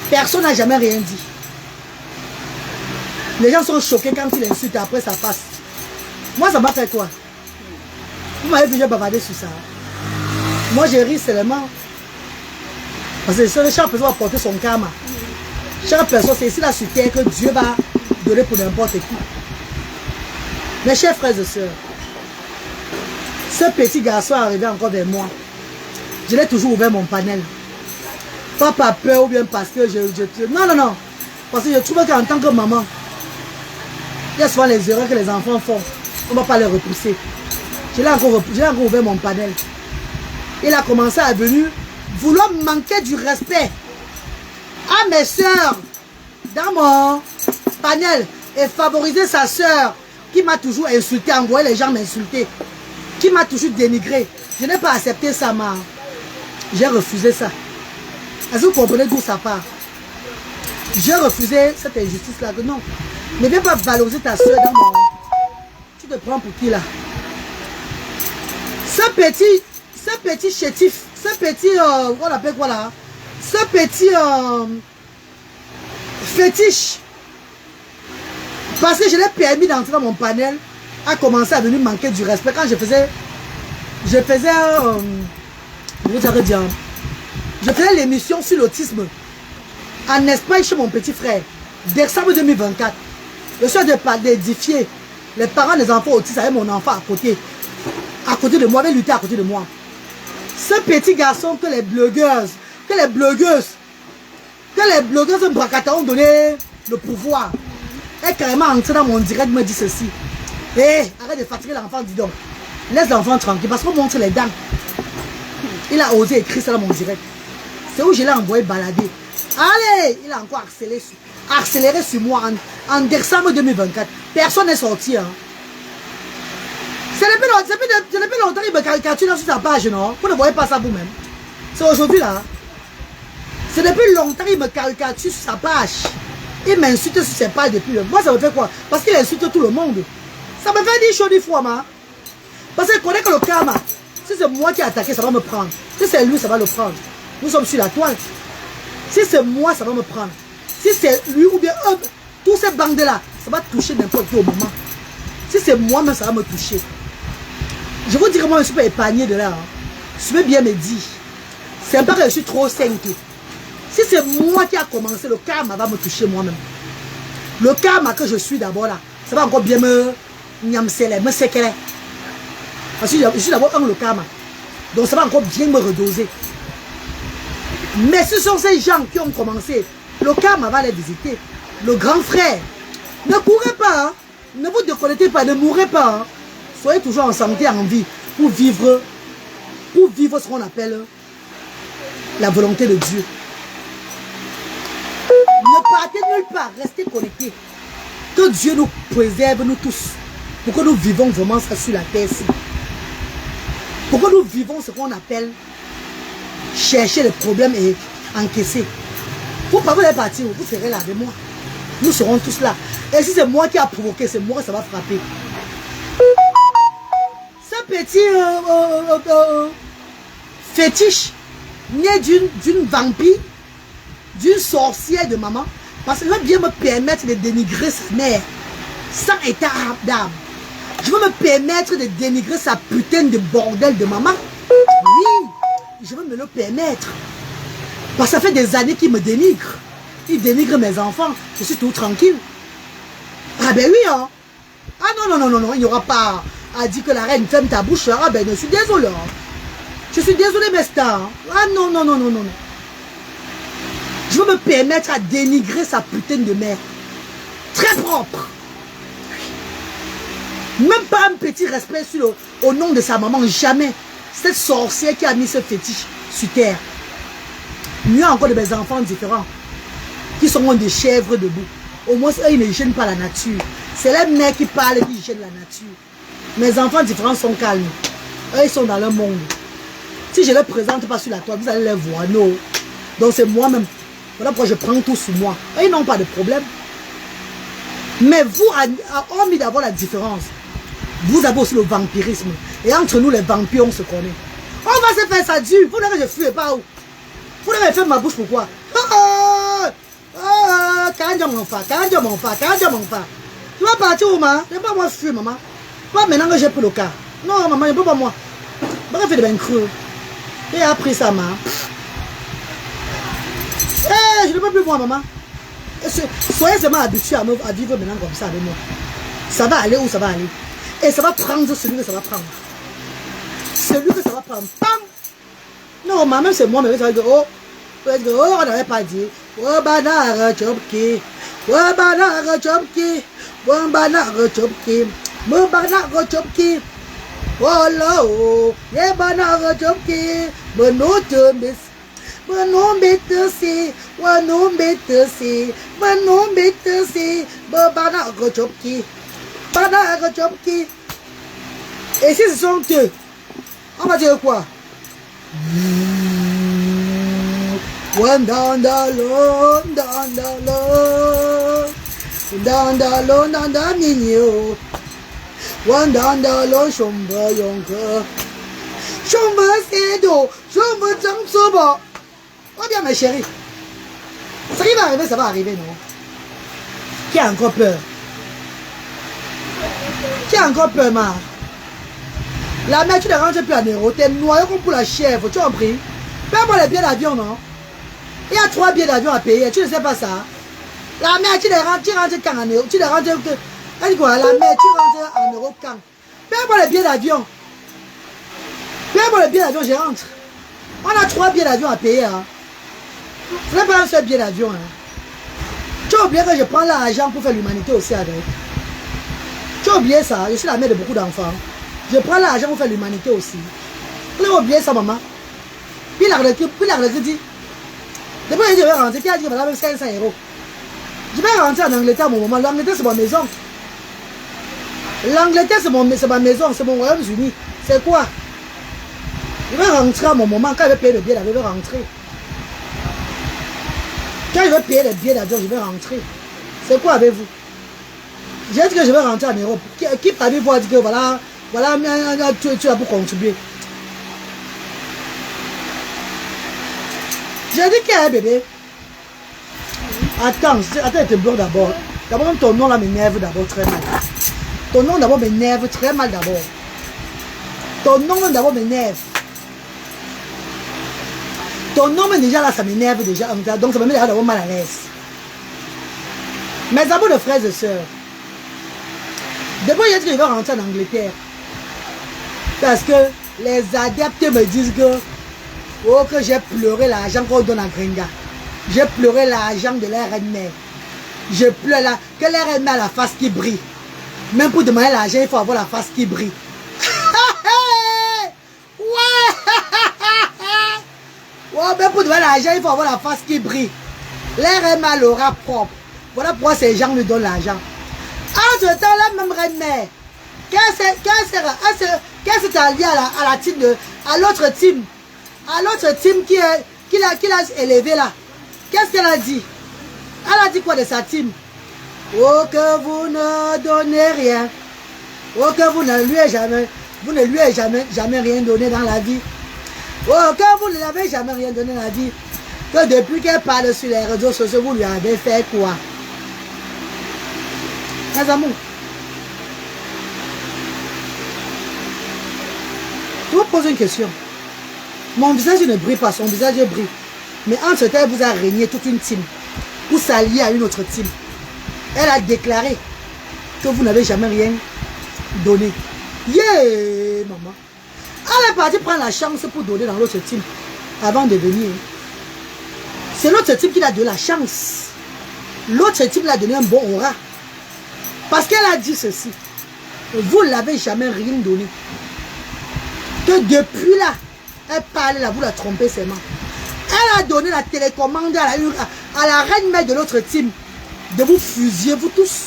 Personne n'a jamais rien dit. Les gens sont choqués quand il insulte, après ça passe. Moi, ça m'a fait quoi? Vous m'avez déjà bavardé sur ça. Moi, j'ai ri seulement. Parce que le chat peut porter son karma. Chaque personne, c'est ici là sur terre que Dieu va donner pour n'importe qui. Mes chers frères et sœurs, ce petit garçon est arrivé encore vers moi. Je l'ai toujours ouvert mon panel. Pas par peur ou bien parce que non, non, non. Parce que je trouve qu'en tant que maman, il y a souvent les erreurs que les enfants font. On ne va pas les repousser. Je l'ai encore ouvert mon panel. Il a commencé à venir vouloir manquer du respect à mes soeurs dans mon panel et favoriser sa soeur qui m'a toujours insulté, envoyé les gens m'insulter, qui m'a toujours dénigré. Je n'ai pas accepté ça, ma. J'ai refusé ça. Est-ce que vous comprenez d'où ça part? J'ai refusé cette injustice-là. Non. Ne viens pas valoriser ta soeur dans mon... Tu te prends pour qui là? Ce petit chétif, ce petit... on l'appelle quoi là? Ce petit fétiche. Parce que je l'ai permis d'entrer dans mon panel, a commencé à venir manquer du respect. Quand je faisais l'émission sur l'autisme en Espagne chez mon petit frère, décembre 2024. Je suis d'édifier les parents des enfants autistes avec mon enfant à côté de moi, avait lutté à côté de moi. Ce petit garçon que les blogueuses Bracata ont donné le pouvoir, est carrément entré dans mon direct, me dit ceci. Hé, arrête de fatiguer l'enfant, dis donc. Laisse l'enfant tranquille, parce qu'on montre les dents. Il a osé écrire ça dans mon direct. C'est où je l'ai envoyé balader. Allez, il a encore accéléré sur moi en décembre 2024. Personne n'est sorti. Hein. C'est depuis longtemps qu'il me caricature sur sa page, non? Vous ne voyez pas ça vous-même. C'est aujourd'hui là. C'est depuis longtemps qu'il me caricature sur sa page. Il m'insulte sur ses pages depuis. Moi, ça me fait quoi? Parce qu'il insulte tout le monde. Ça me fait dire chaud du fois, ma. Parce qu'il connaît que le karma. Si c'est moi qui ai attaqué, ça va me prendre. Si c'est lui, ça va le prendre. Nous sommes sur la toile. Si c'est moi, ça va me prendre. Si c'est lui ou bien eux, tous ces bandes-là, ça va toucher n'importe qui au moment. Si c'est moi-même, ça va me toucher. Je vous dirais, moi, je ne suis pas épargné de là. Hein. Je vais bien me dire. C'est pas que je suis trop sainte. Si c'est moi qui a commencé, le karma va me toucher moi-même. Le karma que je suis d'abord là, ça va encore bien me séqueler. Parce que je suis d'abord le karma. Donc ça va encore bien me redoser. Mais ce sont ces gens qui ont commencé. Le karma va les visiter. Le grand frère. Ne courez pas. Hein. Ne vous déconnectez pas. Ne mourrez pas. Hein. Soyez toujours en santé, en vie. Pour vivre ce qu'on appelle la volonté de Dieu. Ne partez nulle part. Restez connectés. Que Dieu nous préserve, nous tous. Pour que nous vivons vraiment ça sur la terre-ci. Pour que nous vivons ce qu'on appelle chercher les problèmes et encaisser. Vous ne pouvez pas partir, vous serez là avec moi. Nous serons tous là. Et si c'est moi qui a provoqué, c'est moi que ça va frapper. Ce petit fétiche né d'une vampire, d'une sorcière de maman, parce que je veux bien me permettre de dénigrer sa mère sans état d'âme. Je veux me permettre de dénigrer sa putain de bordel de maman. Oui, je veux me le permettre. Parce que ça fait des années qu'il me dénigre. Il dénigre mes enfants. Je suis tout tranquille. Ah ben oui, hein. Ah non, il n'y aura pas à dire que la reine ferme ta bouche. Ah ben je suis désolé. Hein. Je suis désolé, mes stars. Ah non. Je veux me permettre à dénigrer sa putain de mère. Très propre. Même pas un petit respect au nom de sa maman, jamais. Cette sorcière qui a mis ce fétiche sur terre. Il y a encore de mes enfants différents qui sont des chèvres debout. Au moins, eux, ils ne gênent pas la nature. C'est les mères qui parlent et qui gênent la nature. Mes enfants différents sont calmes. Eux, ils sont dans leur monde. Si je ne les présente pas sur la toile, vous allez les voir. Non. Donc, c'est moi-même. Voilà pourquoi je prends tout sur moi. Eux, ils n'ont pas de problème. Mais vous, hormis d'avoir la différence, vous avez aussi le vampirisme. Et entre nous, les vampires, on se connaît. On va se faire ça dur. Vous n'avez que je fuis pas où. Vous n'avez fait ma bouche pourquoi? Quand mon frère. Tu vas partir où, maman? Je ne vais pas moi fuir, maman. Pas maintenant que j'ai pris le cas. Non, maman, je ne peux pas moi. Je vais faire des bains creux. Et après ça, maman. Je ne peux plus moi, maman. Soyez seulement habitués à vivre maintenant comme ça avec moi. Ça va aller où ça va aller. Et ça va prendre celui que ça va prendre. Celui que ça va prendre. Pam! Non, maman, c'est moi, mais ça va dire, oh, on n'avait pas dit. Oh, banara chopki. Oh, banara chopki. Oh, banara chopki. Oh, banara chopki. Oh, là, oh, yeah, banara chopki. But no to miss. But no better see. But no better see. But no better see. But banara chopki. Banara chopki. Et si ce sont eux, on va dire quoi? One down the low, down the low, down the low, down the menu. One down the low, chomba yonka. Chomba c'est d'eau, chomba t'en soba. Oh bien ma chérie. Ça qui va arriver, ça va arriver, non? Qui a encore peur? Qui a encore peur, ma? La mère, tu ne rentres plus à Nero, t'es noyé comme pour la chèvre, tu as compris? Paye-moi les billets d'avion, non? Il y a 3 billets d'avion à payer, tu ne sais pas ça? La mère, tu rentres quand en Nero? Tu ne rentres que... Elle dit quoi? La mère, tu rentres en Nero quand? Paye-moi les billets d'avion. Paye-moi les billets d'avion, je rentre. On a 3 billets d'avion à payer, hein? Ce n'est pas un seul billet d'avion, hein? Tu as oublié que je prends l'argent pour faire l'humanité aussi avec. Tu as oublié ça? Je suis la mère de beaucoup d'enfants. Je prends l'argent pour faire l'humanité aussi. Vous avez oublié ça, maman? Puis la dit, depuis que je vais rentrer, qui a dit, madame, 500 €. Je vais rentrer en Angleterre, mon maman. L'Angleterre, c'est ma maison. L'Angleterre, c'est ma maison, c'est mon Royaume-Uni. C'est quoi? Je vais rentrer à mon moment. Quand je vais payer le billet d'avion, je vais rentrer. Quand je vais payer le billet d'avion, je vais rentrer. C'est quoi avec vous? J'ai dit que je vais rentrer en Europe. Qui parmi vous a dit que voilà, tu as pour contribuer? J'ai dit qu'il y a un bébé. Attends, je te bloque d'abord. D'abord, ton nom là m'énerve d'abord très mal. Ton nom d'abord m'énerve très mal d'abord. Ton nom d'abord m'énerve. Ton nom déjà là, ça m'énerve déjà. Donc ça me met d'abord mal à l'aise. Mes amours de frères et sœurs. D'abord, il y a dit que je vais rentrer en Angleterre. Parce que les adeptes me disent que oh, que j'ai pleuré l'argent qu'on donne à Gringa. J'ai pleuré l'argent de la reine-mère. Je pleure là, que la reine-mère a la face qui brille. Même pour demander l'argent, il faut avoir la face qui brille. Ouais, même pour demander l'argent, il faut avoir la face qui brille. La reine-mère l'aura propre. Voilà pourquoi ces gens lui donnent l'argent. Entre temps, la même reine-mère, qu'est-ce que tu as lié à la team à l'autre team? À l'autre team qui l'a élevé là. Qu'est-ce qu'elle a dit? Elle a dit quoi de sa team? Oh, que vous ne donnez rien. Oh, que vous ne lui avez jamais rien donné dans la vie. Oh, que vous ne lui avez jamais rien donné dans la vie. Que depuis qu'elle parle sur les réseaux sociaux, vous lui avez fait quoi? Mes amours. Je vous pose une question. Mon visage ne brille pas, son visage brille. Mais entre temps, elle vous a régné toute une team. Pour s'allier à une autre team. Elle a déclaré que vous n'avez jamais rien donné. Yeah, maman. Elle est partie prendre la chance pour donner dans l'autre team. Avant de venir. C'est l'autre team qui l'a donné la chance. L'autre team l'a donné un bon aura. Parce qu'elle a dit ceci. Vous n'avez jamais rien donné. Que depuis là, elle parle là, vous la trompez seulement. Elle a donné la télécommande à la reine-mère de l'autre team. De vous fusiller, vous tous.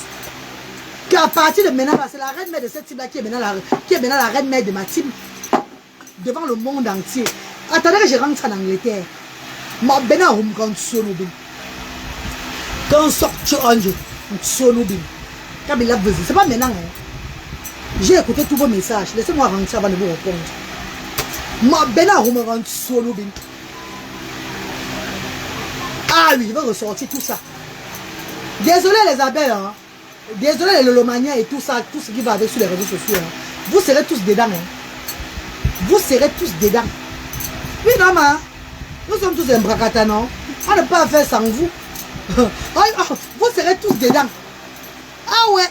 Qu'à partir de maintenant, c'est la reine-mère de cette team-là qui est maintenant la reine-mère de ma team. Devant le monde entier. Attendez que je rentre en Angleterre. Ma bena hum quand sonobin. Quand sort tu ange, sonobin. Quand il a besoin, c'est pas maintenant. Hein. J'ai écouté tous vos messages. Laissez-moi rentrer avant de vous répondre. Ma bena hum quand sonobin. Ah oui, je vais ressortir tout ça. Désolé les abeilles, hein. Désolé les lolomaniens et tout ça, tout ce qui va avec sur les réseaux sociaux. Hein. Vous serez tous dedans. Hein. Vous serez tous dedans. Oui, non, mais nous sommes tous un bracata, non? On ne peut pas faire sans vous. Vous serez tous dedans. Ah ouais.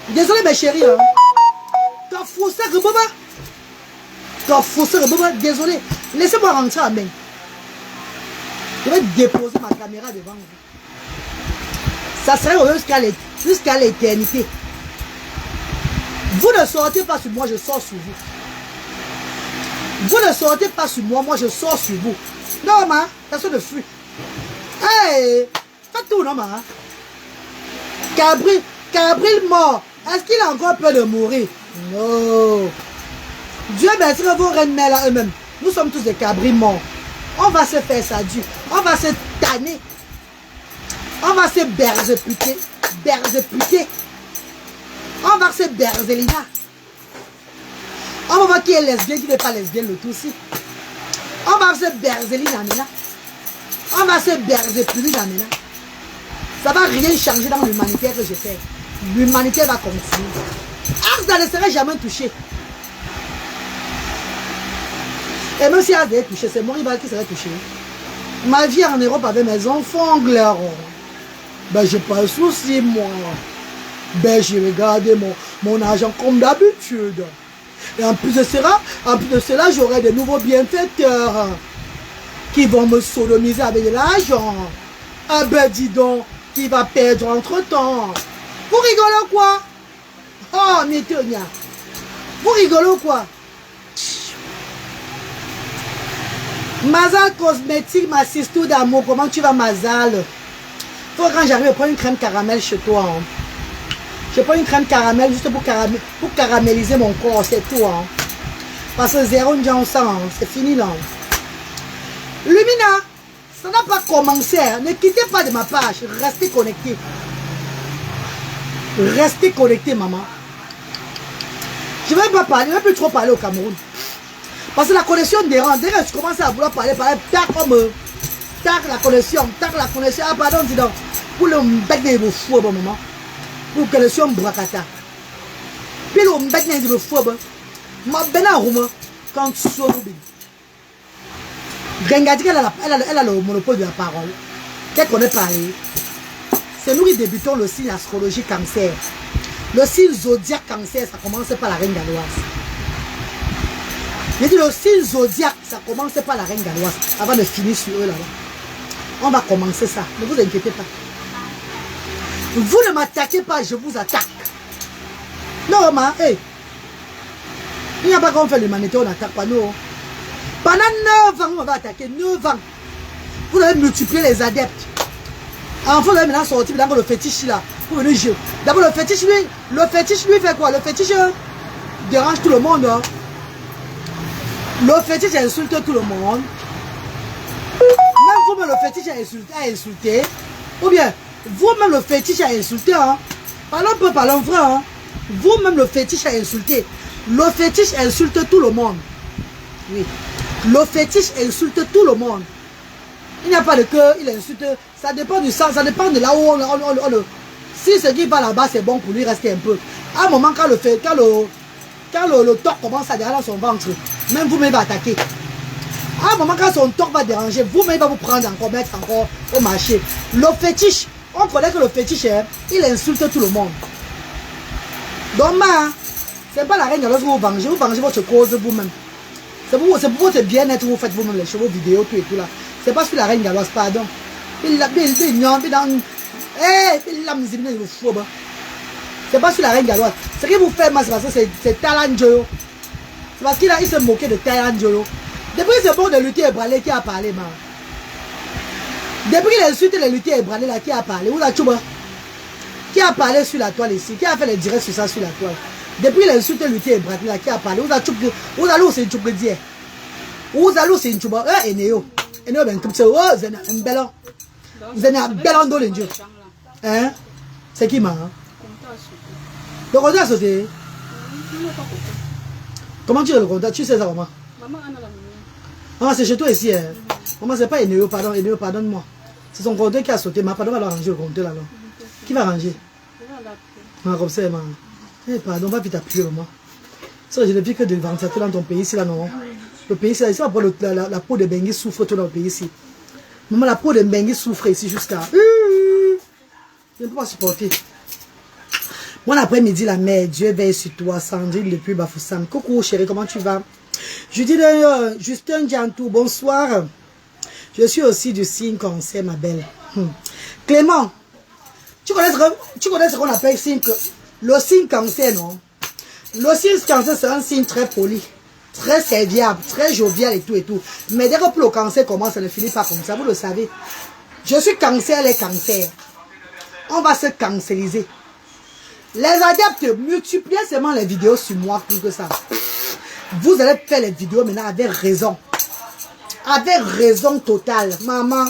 Désolé mes chéris. Hein. T'as faussé Rebaba. T'as faussé Rebaba. Désolé. Laissez-moi rentrer à main. Je vais déposer ma caméra devant vous. Ça serait jusqu'à l'éternité. Vous ne sortez pas sur moi, je sors sur vous. Vous ne sortez pas sur moi, moi je sors sur vous. Non, ma, personne ne fuit. Hey, faites tout, non, ma. Cabril mort. Est-ce qu'il a encore peur de mourir? Non. Dieu merci que vos reines mères là eux-mêmes. Nous sommes tous des cabrils morts. On va se faire ça Dieu. On va se tanner. On va se berzeputer. On va se berzelina. On va voir qui est lesbienne, qui n'est pas lesbienne, le tout aussi. On va se berzelina. On va se berzeputer. Ça va rien changer dans l'humanité que je fais. L'humanité va continuer. Asda ne serait jamais touché. Et même si Asda est touché, c'est mon rival qui serait touché. Ma vie en Europe avec mes enfants, Claire. Ben, j'ai pas de souci, moi. Ben, j'ai regardé mon argent comme d'habitude. Et en plus de cela, j'aurai de nouveaux bienfaiteurs qui vont me sodomiser avec de l'argent. Ah ben, dis donc, qui va perdre entre-temps. Vous rigolez quoi? Oh, Métonia. Vous rigolez quoi? Mazal cosmétique, ma sister d'amour, comment tu vas, Mazal? Faut quand j'arrive à prendre une crème caramel chez toi. Hein. Je prends une crème caramel juste pour caraméliser mon corps, c'est tout. Hein. Parce que zéro Johnson, hein, c'est fini là. Lumina, ça n'a pas commencé. Hein. Ne quittez pas de ma page. Restez connectés. Restez connectés, maman. Je ne vais pas parler, je ne vais plus trop parler au Cameroun. Parce que la connexion dérange. Dès que je commence à vouloir parler, tac comme tac la connexion. Ah pardon, dis donc. Pour le bec de vos fous, bon moment. Pour la connexion bracata. Puis le bec de vos fous, ma bena rouma. Quand tu sois au Gengadi, elle a le monopole de la parole. Qu'elle connaît parler. C'est nous qui débutons le signe astrologie cancer. Le signe zodiaque cancer, ça commence par la reine galloise. Je dis le signe zodiaque, ça commence par la reine galloise. Avant de finir sur eux là-bas. On va commencer ça. Ne vous inquiétez pas. Vous ne m'attaquez pas, je vous attaque. Non, ma, hey. Il n'y a pas qu'on fait l'humanité, on n'attaque pas, non. Pendant 9 ans, on va attaquer. 9 ans. Vous devez multiplier les adeptes. Enfin, vous devez maintenant sortir dans le fétiche là. Pour venir jouer. D'abord, le fétiche, lui fait quoi? Le fétiche dérange tout le monde. Hein. Le fétiche insulte tout le monde. Même vous-même, le fétiche a insulté. Ou bien, vous-même, le fétiche a insulté. Hein. Parlons peu, parlons vrai. Hein. Vous-même, le fétiche a insulté. Le fétiche insulte tout le monde. Oui. Le fétiche insulte tout le monde. Il n'y a pas de cœur, il insulte. Ça dépend du sang, ça dépend de là où on le... Si ce qui va là-bas, c'est bon pour lui, rester un peu. À un moment, quand le torque commence à déranger dans son ventre, même vous-même va attaquer. À un moment, quand son torque va déranger, vous-même va vous prendre encore, mettre encore au marché. Le fétiche, on connaît que le fétiche, il insulte tout le monde. Donc, c'est pas la reine lorsque vous vengez votre cause vous-même. C'est pour votre bien-être, vous faites vous-même les cheveux vidéo, tout et tout là. C'est pas sur la reine galloise, pardon. C'est pas sur la reine galloise. Ce qui vous fait mal, c'est parce que c'est Talent Joyo. C'est parce qu'il se moquait de Talent Joyo. Depuis c'est bon de lutter et braler qui a parlé, man. Depuis qu'il insulte les lutter et braler là, qui a parlé? Où la tchouba? Qui a parlé sur la toile ici? Qui a fait les directs sur ça sur la toile? Depuis l'insulte lutter et braler là, qui a parlé? Où la tchouba? Où la loup c'est une tchouba dire? Où la loup c'est une tchouba? Et Néo. Et Néo ben comme ça. Oh, c'est un bellon. Vous avez un bellon dans les dieux. Hein? C'est qui, ma? Le compteur a sauté. Comment tu es le compteur? Tu sais ça comment? Maman, c'est chez toi ici. Hein? Maman, c'est pas Eneo, pardon. Eneo, pardonne-moi. C'est son compteur qui a sauté. Ma pardon, va ranger le compteur là. Qui va ranger? Ah, comme ça, maman. Eh, pardon, va vite appuyer, maman. Ça, je ne vis que de ventilateur dans ton pays ici, là, non? Le pays ici, là, la peau de Bengue souffre tout dans le pays ici. Maman, la peau de Mbengue souffre ici jusqu'à... Je ne peux pas supporter. Bon après-midi, la mère, Dieu veille sur toi, Sandrine depuis Bafoussam. Coucou chérie, comment tu vas? Je dis d'ailleurs, Justin Diantou, bonsoir. Je suis aussi du signe cancer, ma belle. Clément, tu connais ce qu'on appelle signe, le signe cancer, non? Le signe cancer, c'est un signe très poli, très serviable, très jovial et tout et tout. Mais dès que le cancer commence, ça ne finit pas comme ça, vous le savez. Je suis cancer, les cancers. On va se cancériser. Les adeptes, multipliez seulement les vidéos sur moi plus que ça. Vous allez faire les vidéos maintenant avec raison. Avec raison totale, maman.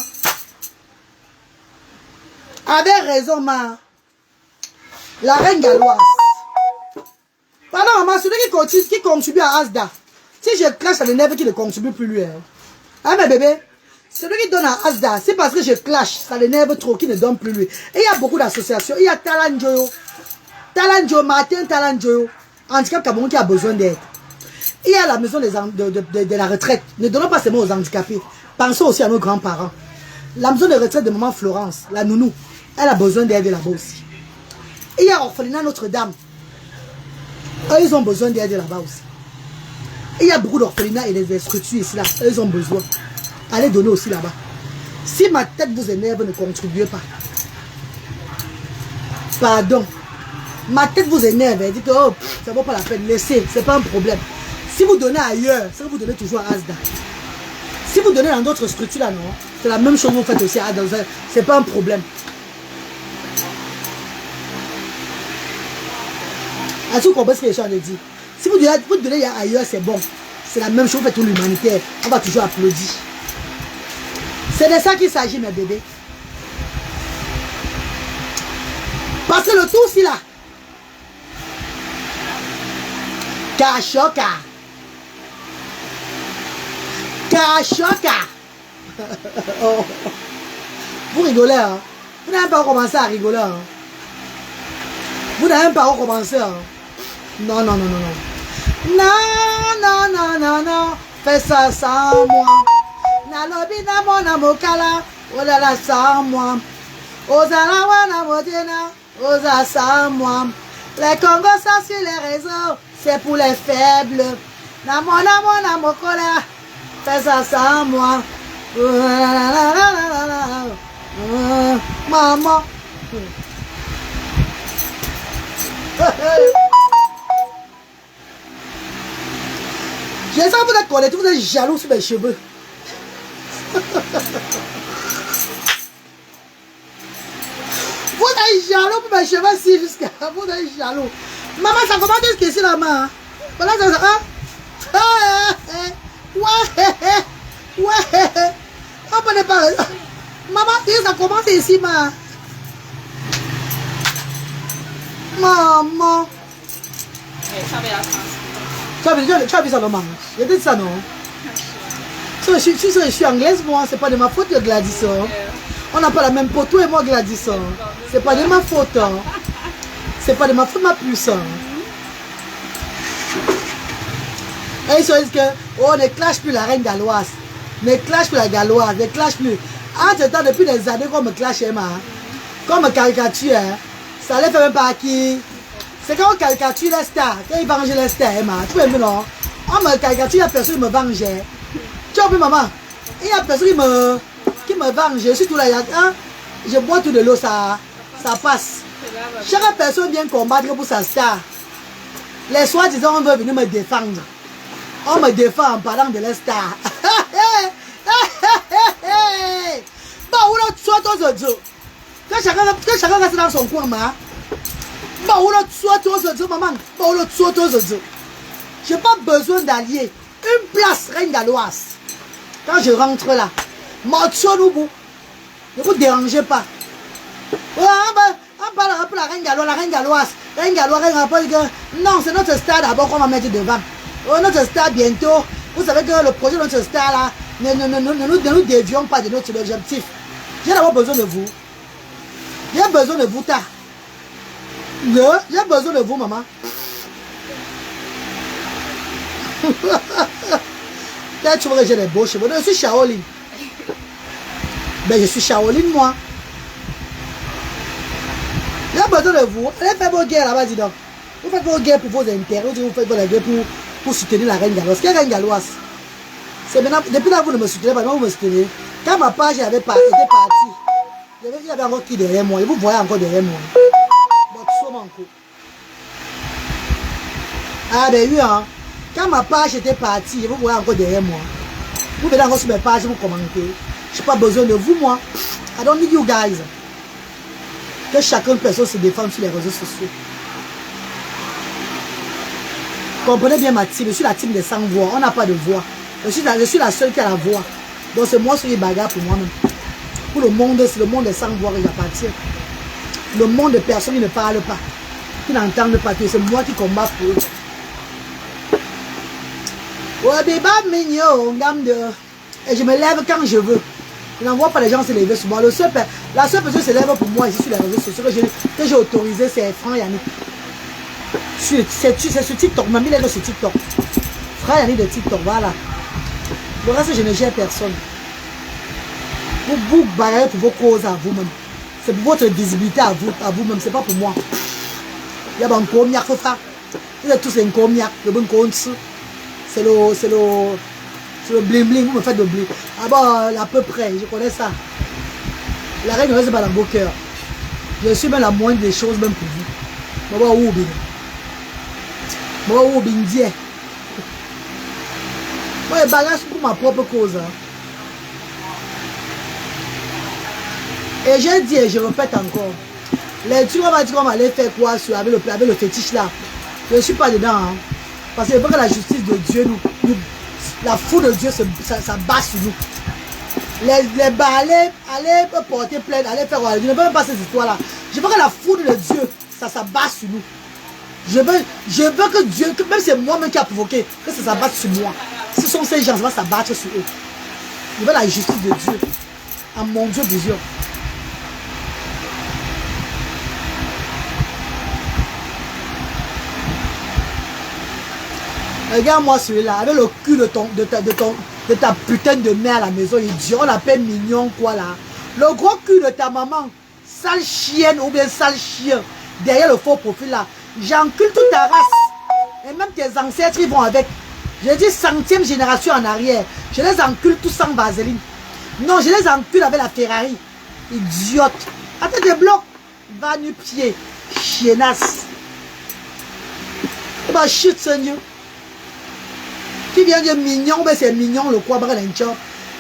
Avec raison, ma. La reine galloise. Pardon, maman, celui qui contribue à Asda. Si je clash, ça n'énerve qui ne contribue plus lui. Hein, mes bébés? Celui qui donne à Asda, c'est parce que je clash, ça l'énerve trop, qui ne donne plus lui. Et il y a beaucoup d'associations. Il y a Talanjoyo. Talanjoyo, Martin Talanjoyo. Handicap Cameroun qui a besoin d'aide. Il y a la maison de la retraite. Ne donnons pas seulement aux handicapés. Pensons aussi à nos grands-parents. La maison de retraite de maman Florence, la nounou, elle a besoin d'aide là-bas aussi. Il y a orphelinat Notre-Dame. Eux, ils ont besoin d'aide là-bas aussi. Il y a beaucoup d'orphelinats et des structures ici là. Eux, ils ont besoin. Allez donner aussi là-bas. Si ma tête vous énerve, ne contribuez pas. Pardon. Ma tête vous énerve. Dites, oh, ça ne vaut pas la peine. Laissez, ce n'est pas un problème. Si vous donnez ailleurs, c'est que vous donnez toujours à Asda. Si vous donnez dans d'autres structures là, non, c'est la même chose que vous faites aussi à Asda. Ce n'est pas un problème. Est-ce que vous comprenez ce que les gens ont dit? Si vous donnez ailleurs, c'est bon. C'est la même chose que vous faites pour l'humanitaire. On va toujours applaudir. C'est de ça qu'il s'agit, mes bébés. Parce que le tout, c'est là. Cachoka. Cachoka. Oh. Vous rigolez, hein? Vous n'avez pas commencé à rigoler, hein? Vous n'avez même pas recommencé, hein? Non, non, non, non, non. Non, non, non, non, non. Fais ça sans moi. Nalobi na mona mokala. Oh là là, sans moi. Ozala wana modena. Oza sans moi. Les Congos sont sur les réseaux. C'est pour les faibles. Na mona mokola. Fais ça sans moi. Maman. Je sens que vous êtes connectés, vous êtes jaloux sur mes cheveux. Vous êtes jaloux pour mes cheveux si jusqu'à. Vous êtes jaloux. Maman, ça commence à se la main. Voilà, ça va. Ouais. On peut ne pas. Maman, ça commence ici, ma. Maman. Tu as vu ça, maman? J'ai dit ça, non? Si je suis anglaise, moi, c'est pas de ma faute, Gladys. On n'a pas la même peau, toi et moi, Gladys. C'est pas de ma faute. C'est pas de ma faute, ma puce. Et ils se disent que, oh, ne clash plus la reine galloise. Ne clash plus la galloise. Ne clash plus. Entre-temps, depuis des années qu'on me clash, Emma, qu'on me caricature, ça les fait même pas qui. C'est quand on caricature les stars, quand ils vengent les stars, Emma. Tu peux aimer, non? On me caricature, il y a personne qui me venge. Tu vois, maman? Il y a personne qui me venge. Surtout là, hein? Je bois tout de l'eau, ça passe. Chaque personne vient combattre pour sa star. Les soi-disant, on veut venir me défendre. On me défend en parlant de la star. Bah, où l'autre soit aux autres. Que chacun reste dans son coin, ma. Bah, où l'autre soit aux autres, maman. Bah, où l'autre soit aux autres. Je n'ai pas besoin d'allier. Une place, reine galloise. Quand je rentre là, morceau-nous. Ne vous dérangez pas. On parle pour la reine galloise, Reine galloise, non, c'est notre star d'abord qu'on va mettre devant. Oh, notre star bientôt. Vous savez que le projet de notre star là, ne nous dévions pas de notre objectif. J'ai d'abord besoin de vous. J'ai besoin de vous, ta. J'ai besoin de vous, maman. Tu vois que j'ai des beaux cheveux. Je suis Shaolin. Ben, je suis Shaolin, moi. Il y a besoin de vous. Allez faire vos guerres là-bas, dis donc. Vous faites vos guerres pour vos intérêts, vous faites vos guerres pour soutenir la reine galloise. Quelle reine galloise? C'est maintenant, depuis là, vous ne me soutenez pas, vous me soutenez. Quand ma page était partie, il y avait encore qui derrière moi, et vous voyez encore derrière moi. Ah ben oui, hein. Quand ma page était partie, vous voyez encore derrière moi. Vous venez encore sur mes pages, vous commentez. Je n'ai pas besoin de vous, moi. I don't need you guys. Que chacune personne se défende sur les réseaux sociaux. Comprenez bien ma team, je suis la team des sans voix, on n'a pas de voix. Je suis la seule qui a la voix. Donc c'est moi qui bagarre pour moi-même. Pour le monde, c'est le monde des sans voix que j'appartiens. Le monde de personnes qui ne parlent pas, qui n'entendent pas, c'est moi qui combat pour eux. Ouais, bébé, mignon, gamme de... Et je me lève quand je veux. Je n'envoie pas les gens se lever sur moi. La seule personne qui se lève pour moi ici sur les réseaux sociaux que j'ai autorisé, c'est Franck Yannick. C'est sur TikTok, même il est sur TikTok. Franck Yannick de TikTok, voilà. Le reste, je ne gère personne. Vous bagarrez pour vos causes à vous-même. C'est pour votre visibilité à vous-même, c'est pas pour moi. Il y a un comiac, vous êtes tous un comiac, le bon compte. C'est le bling bling, vous me faites le bling. Ah bon, à peu près, je connais ça. La reine ne reste pas dans vos cœurs. Je suis même la moindre des choses, même pour vous. Moi, où bien. Moi, où bien dire. Moi, je bagage pour ma propre cause. Hein. Et j'ai dit, et je répète encore. Les trucs, on va dire qu'on va aller faire quoi avec le fétiche là. Je ne suis pas dedans. Hein. Parce qu'il faut que la justice de Dieu la foule de Dieu, ça bat sur nous. Les balais, allez porter plainte, allez faire. Je ne veux même pas ces histoires-là. Je veux que la foule de Dieu, ça bat sur nous. Je veux que Dieu, même c'est moi-même qui a provoqué, que ça s'abatte sur moi. Ce sont ces gens, ça va s'abattre sur eux. Je veux la justice de Dieu. À mon Dieu, Dieu. Regarde-moi celui-là, avec le cul de ta putain de mère à la maison, idiot, on l'appelle mignon quoi là. Le gros cul de ta maman, sale chienne ou bien sale chien, derrière le faux profil là. J'encule toute ta race. Et même tes ancêtres, ils vont avec. Je dis 100e génération en arrière. Je les encule tous sans vaseline. Non, je les encule avec la Ferrari. Idiote. Attends, des blocs. Va nu pied. Chiennasse. Bah, shit, Seigneur. Qui vient de mignon, mais c'est mignon le quoi, Bralenchon.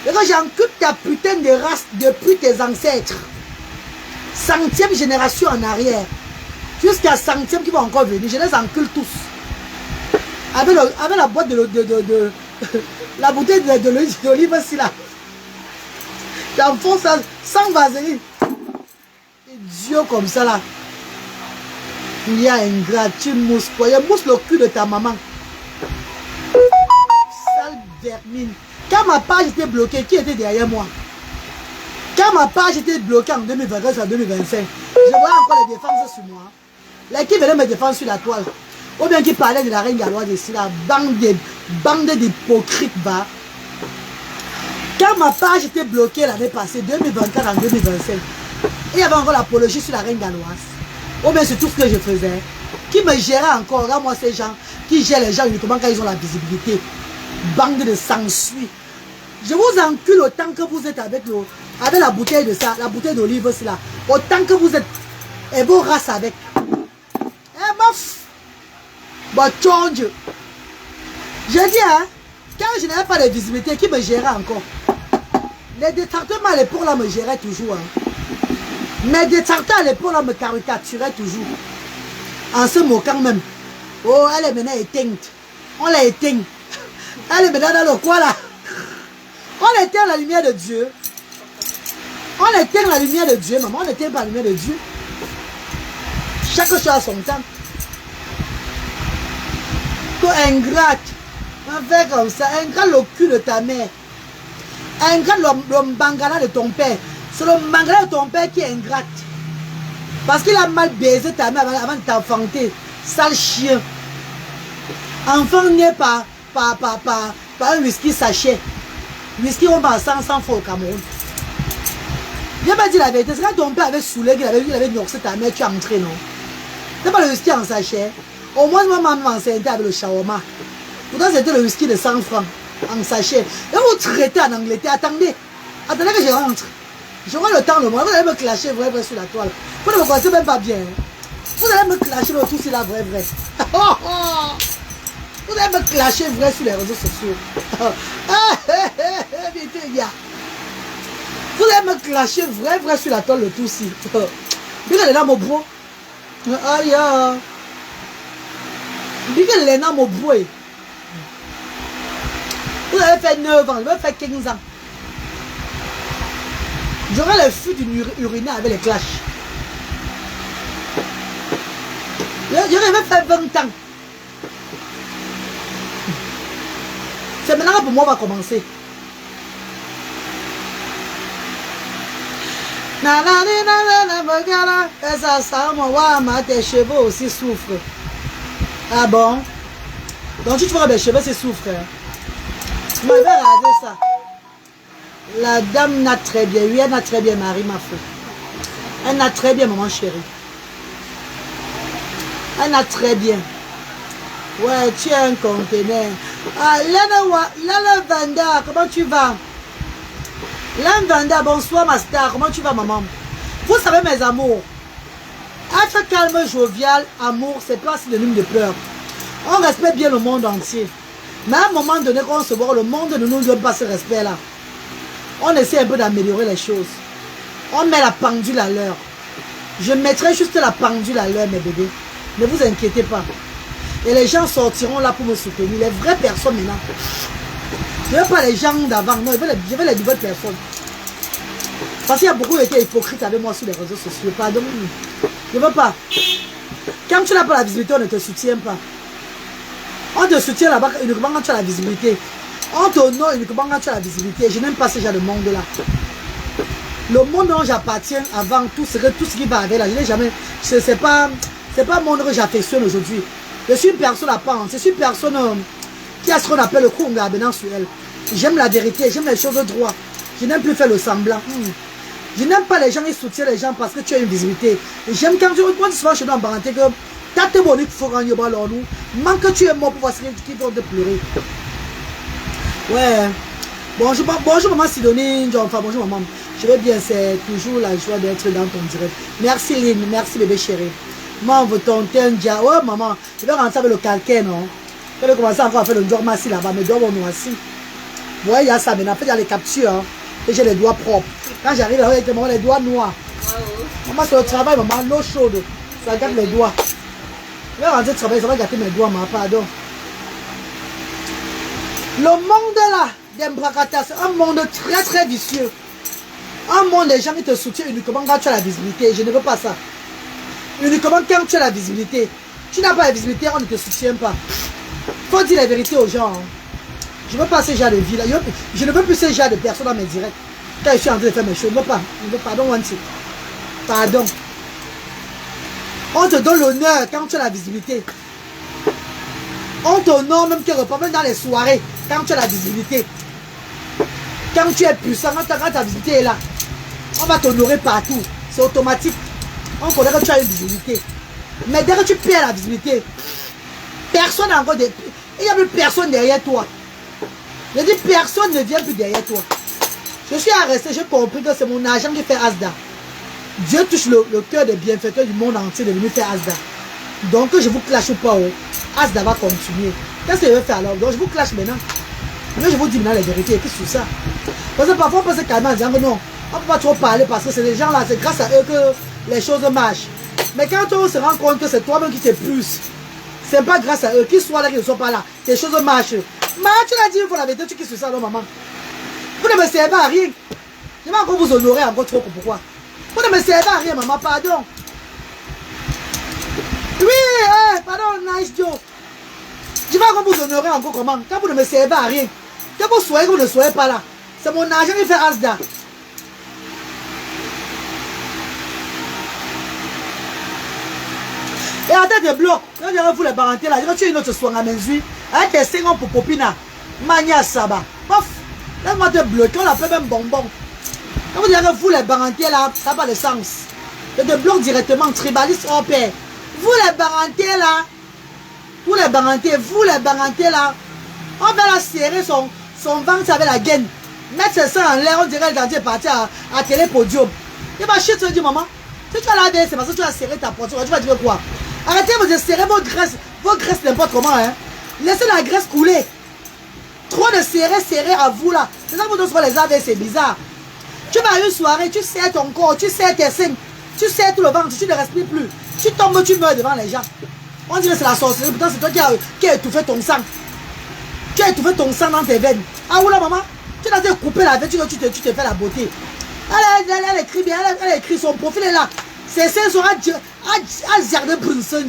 Et quand j'encule ta putain de race depuis tes ancêtres. 100e génération en arrière. Jusqu'à 100e qui vont encore venir. Je les encule tous. Avec la boîte la bouteille d'olive aussi là. J'enfonce ça sans vaseline. Idiot comme ça là. Il y a un gras, tu mousses quoi. Il mousse le cul de ta maman. Sale vermine. Quand ma page était bloquée, qui était derrière moi? Quand ma page était bloquée en 2024 à 2025, je voyais encore les défenses sur moi. Là, qui venait me défendre sur la toile. Ou bien qui parlait de la reine galloise ici, la bande d'hypocrites bas. Quand ma page était bloquée l'année passée, 2024 en 2025, il y avait encore l'apologie sur la reine galloise. Ou bien sur tout ce que je faisais. Qui me gérait encore, là, moi, ces gens, qui gèrent les gens uniquement quand ils ont la visibilité. Bande de sang-suit. Je vous encule autant que vous êtes avec la bouteille de ça, la bouteille d'olive aussi là. Autant que vous êtes. Et vos races avec. Eh, bof! Bah, change. Je dis, hein, quand je n'avais pas de visibilité, qui me gérait encore? Les détracteurs à l'époque là me géraient toujours. Hein. Mes détracteurs à l'époque là me caricaturaient toujours. En se moquant même. Oh, elle est maintenant éteinte. On l'a éteinte. Elle est maintenant dans le coin là. On éteint la lumière de Dieu. On éteint la lumière de Dieu, maman. On n'éteint pas la lumière de Dieu. Chaque chose a son temps. Ingrate, on fait comme ça, ingrat le cul de ta mère, ingrat le mbangala de ton père, c'est le mbangala de ton père qui est ingrate, parce qu'il a mal baisé ta mère avant de t'enfanter, sale chien, enfant né par un whisky sachet, whisky on va 100 fois au Cameroun, Viens pas dire la vérité. C'est quand ton père avait saoulé, qu'il avait noxé ta mère, tu es entré, non? C'est pas le whisky en sachet. Au moins, ma maman m'enceinte avec le shawarma. Pourtant, c'était le whisky de 100 francs en sachet. Et vous traitez en Angleterre. Attendez. Attendez que je rentre. J'aurai le temps, le mois. Vous allez me clasher vrai sur la toile. Vous ne me connaissez même pas bien. Vous allez me clasher le tout sur la vrai. Vous allez me clasher vrai sur les réseaux sociaux. Vous allez me clasher vrai sur la toile le tout si. Bien les dames au bois. Aïe. Bien les dames au bois. Vous avez fait 9 ans, vous avez fait 15 ans. J'aurais le fût d'une urinaire avec les clashs. J'aurais fait 20 ans. C'est maintenant que pour moi on va commencer. Et ça sent moi, tes cheveux aussi souffrent. Ah bon? Donc tu vois mes cheveux c'est souffrent. Je m'avais regardé ça. La dame n'a très bien, oui, elle n'a très bien Marie, ma fille. Elle n'a très bien, maman chérie. Elle n'a très bien. Ouais, tu es un conteneur. Ah, Lana Vanda, comment tu vas? Lana Vanda, bonsoir ma star, comment tu vas maman? Vous savez mes amours, être calme, jovial, amour, c'est pas synonyme de peur. On respecte bien le monde entier. Mais à un moment donné, quand on se voit, le monde ne nous donne pas ce respect-là. On essaie un peu d'améliorer les choses. On met la pendule à l'heure. Je mettrai juste la pendule à l'heure, mes bébés. Ne vous inquiétez pas. Et les gens sortiront là pour me soutenir. Les vraies personnes maintenant. Je ne veux pas les gens d'avant. Non, je veux les nouvelles personnes. Parce qu'il y a beaucoup qui étaient hypocrites avec moi sur les réseaux sociaux. Pardon. Je ne veux pas. Quand tu n'as pas la visibilité, on ne te soutient pas. On te soutient là-bas uniquement quand tu as la visibilité. On t'honore uniquement quand tu as la visibilité. Je n'aime pas ce genre de monde-là. Le monde dont j'appartiens avant, tout ce qui va avec là, je n'ai jamais. C'est pas un monde que j'affectionne aujourd'hui. Je suis une personne à part. Je suis une personne qui a ce qu'on appelle le coup en gardant sur elle. J'aime la vérité, j'aime les choses de droit. Je n'aime plus faire le semblant. Je n'aime pas les gens qui soutiennent les gens parce que tu as une visibilité. J'aime quand tu vois souvent chez nous en parenté que t'as tes bonnes qu'il faut rendre au nous. Manque que tu es mort pour voir ce qui vont te pleurer. Ouais. Bonjour maman Sidonie, enfin bonjour maman. Je vais bien, c'est toujours la joie d'être dans ton direct. Merci Lynn, merci bébé chéri. Maman, vous tentez un dia. Ouais maman, je vais rentrer avec le calcaire, non? Je vais commencer encore à faire le dormassi là-bas, mes doigts vont noircir. Vous voyez, il y a ça maintenant. En fait, il y a les captures. Hein, et j'ai les doigts propres. Quand j'arrive avec les doigts noirs. Maman, c'est le travail, maman, l'eau chaude. Ça gâte les doigts. Je vais rentrer travailler, ça va gâter mes doigts, maman, pardon. Le monde là, d'Embrakata, c'est un monde très très vicieux. Un monde des gens qui te soutiennent uniquement quand tu as la visibilité. Je ne veux pas ça. Uniquement quand tu as la visibilité. Tu n'as pas la visibilité, on ne te soutient pas. Il faut dire la vérité aux gens. Hein. Je ne veux pas ce genre de vie là. Je ne veux plus ce genre de personnes dans mes directs. Quand je suis en train de faire mes choses, je ne veux pas. Je ne veux pas. Pardon, Wanti. Pardon. On te donne l'honneur quand tu as la visibilité. On t'honore même quelque part, même dans les soirées, quand tu as la visibilité. Quand tu es puissant, quand ta visibilité est là, on va t'honorer partout. C'est automatique. On connaît que tu as une visibilité. Mais dès que tu perds la visibilité, personne n'a encore de... Il n'y a plus personne derrière toi. Je dis personne ne vient plus derrière toi. Je suis arrêté, j'ai compris que c'est mon agent qui fait Asda. Dieu touche le cœur des bienfaiteurs du monde entier de venir faire Asda. Donc je vous clash ou pas, Asda va continuer. Qu'est-ce que je vais faire alors? Donc je vous clash maintenant. Mais je vous dis maintenant la vérité, et puis sur ça. Parce que parfois on peut se calmer en disant que non, on ne peut pas trop parler parce que c'est les gens là, c'est grâce à eux que les choses marchent. Mais quand on se rend compte que c'est toi-même qui te pousse, c'est pas grâce à eux, qu'ils soient là, qu'ils ne soient pas là, les choses marchent. Mais tu l'as dit, il faut la vérité, tu quittes sur ça, non maman. Vous ne me servez à rien. Je vais encore vous honorer encore trop, pourquoi? Vous ne me servez à rien, maman, pardon. Oui, pardon, nice Joe. Je vais encore vous honorer encore comment? Quand vous ne me servez à rien, que vous soyez, que vous ne soyez pas là. C'est mon argent qui fait Asda. Et attends tes blocs, quand je vous les parentés là, quand tu es une autre soin à mes yeux, avec tes 5 ans pour Popina, Mania Saba, pof, laisse-moi te bloquer, on l'appelle même bonbon. Quand vous dites que vous les barantiers là, ça n'a pas de sens. Je te bloque directement, tribaliste hors pair. Vous les barantiers là, vous les barantiers là, on va la serrer son ventre avec la gaine. Mettre ses seins en l'air, on dirait le dentier partir à télépodium. Il va chier, tu vas dire maman, si tu as la c'est parce que tu as serré ta poitrine, tu vas dire quoi? Arrêtez de serrer vos graisses n'importe comment. Hein. Laissez la graisse couler. Trop de serrer à vous là. C'est ça que vous devez les AVC, c'est bizarre. Tu vas à une soirée, tu serres ton corps, tu serres tes seins, tu serres tout le ventre, tu ne respires plus. Tu tombes, tu meurs devant les gens. On dirait que c'est la sorcellerie, pourtant c'est toi qui as étouffé ton sang. Tu as étouffé ton sang dans tes veines. Ah oula maman, tu as coupé la veine, tu te fais la beauté. Elle écrit bien, elle écrit son profil est là. Ses seins sont à jardin brunson.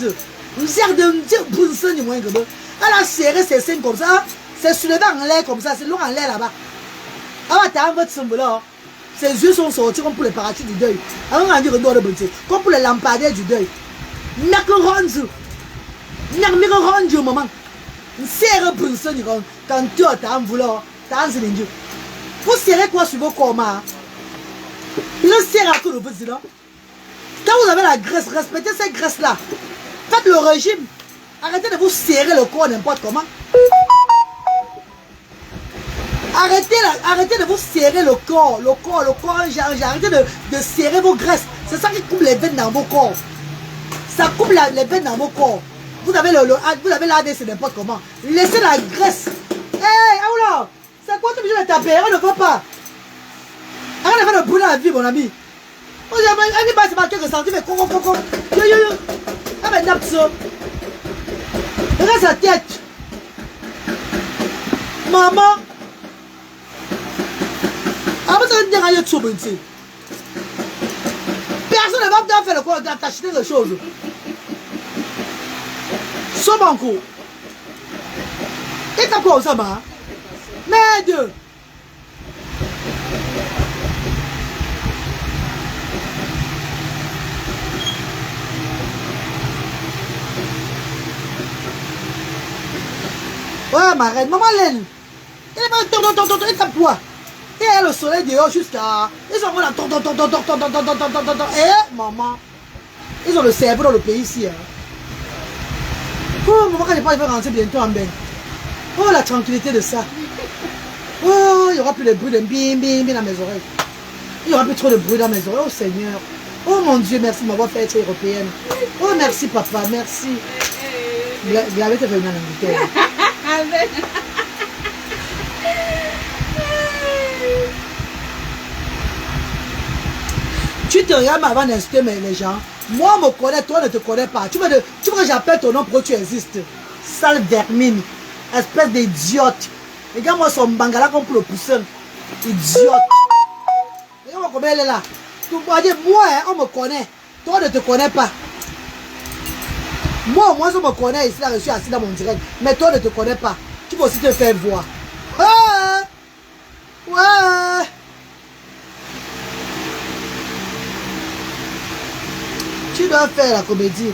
Elle a serré ses seins comme ça. C'est soulevé en l'air comme ça, c'est long en l'air là-bas. Ah, t'as un votre symbole là. Ses yeux sont sortis comme pour les parachutes du deuil. Comme pour les lampadaires du deuil. Maman. Serre brunson quand tu as un boulot. Vous serrez quoi sur vos corps? Il serre à tout le petit là. Quand vous avez la graisse, respectez cette graisse-là. Faites le régime. Arrêtez de vous serrer le corps n'importe comment. Arrêtez de vous serrer le corps, arrêtez de serrer vos graisses. C'est ça qui coupe les veines dans vos corps. Ça coupe les veines dans vos corps. Vous avez l'ADC n'importe comment. Laissez la graisse. Hey, Aoula, c'est quoi tu veux de taper? On ne veut pas. Arrête de faire le brûler la vie, mon ami. On dit, elle n'est pas quelques centimètres. Yo. Ah, mais nappe ça. Regarde sa tête. Maman. Personne ne va pas faire le corps d'attacher les choses. Sobanko. Et t'as quoi ça, ma? Merde. Ouais, ma reine, maman Laine. Elle va et tape quoi? Et le soleil dehors jusqu'à... Ils ont la... Eh, maman. Ils ont le cerveau dans le pays ici. Hein. Oh, maman, quand il va rentrer bientôt en bain. Oh, la tranquillité de ça. Oh, il n'y aura plus de bruit de bim, bim, bim dans mes oreilles. Il n'y aura plus trop de bruit dans mes oreilles. Oh, Seigneur. Oh, mon Dieu, merci de m'avoir fait être européenne. Oh, merci, papa, merci. Glavette est venue en Angleterre. Tu te regardes avant d'insulter les gens. Moi, on me connaît, toi, ne te connais pas. Tu veux que j'appelle ton nom pour que tu existes. Sale vermine. Espèce d'idiote. Regarde-moi son bangala comme pour le poussin. Idiote. Regarde-moi comment elle est là. Moi, on me connaît. Toi, ne te connais pas. Moi, on me connaît ici, là, je suis assis dans mon direct. Mais toi, ne te connais pas. Tu peux aussi te faire voir. Ouais. Tu dois faire la comédie.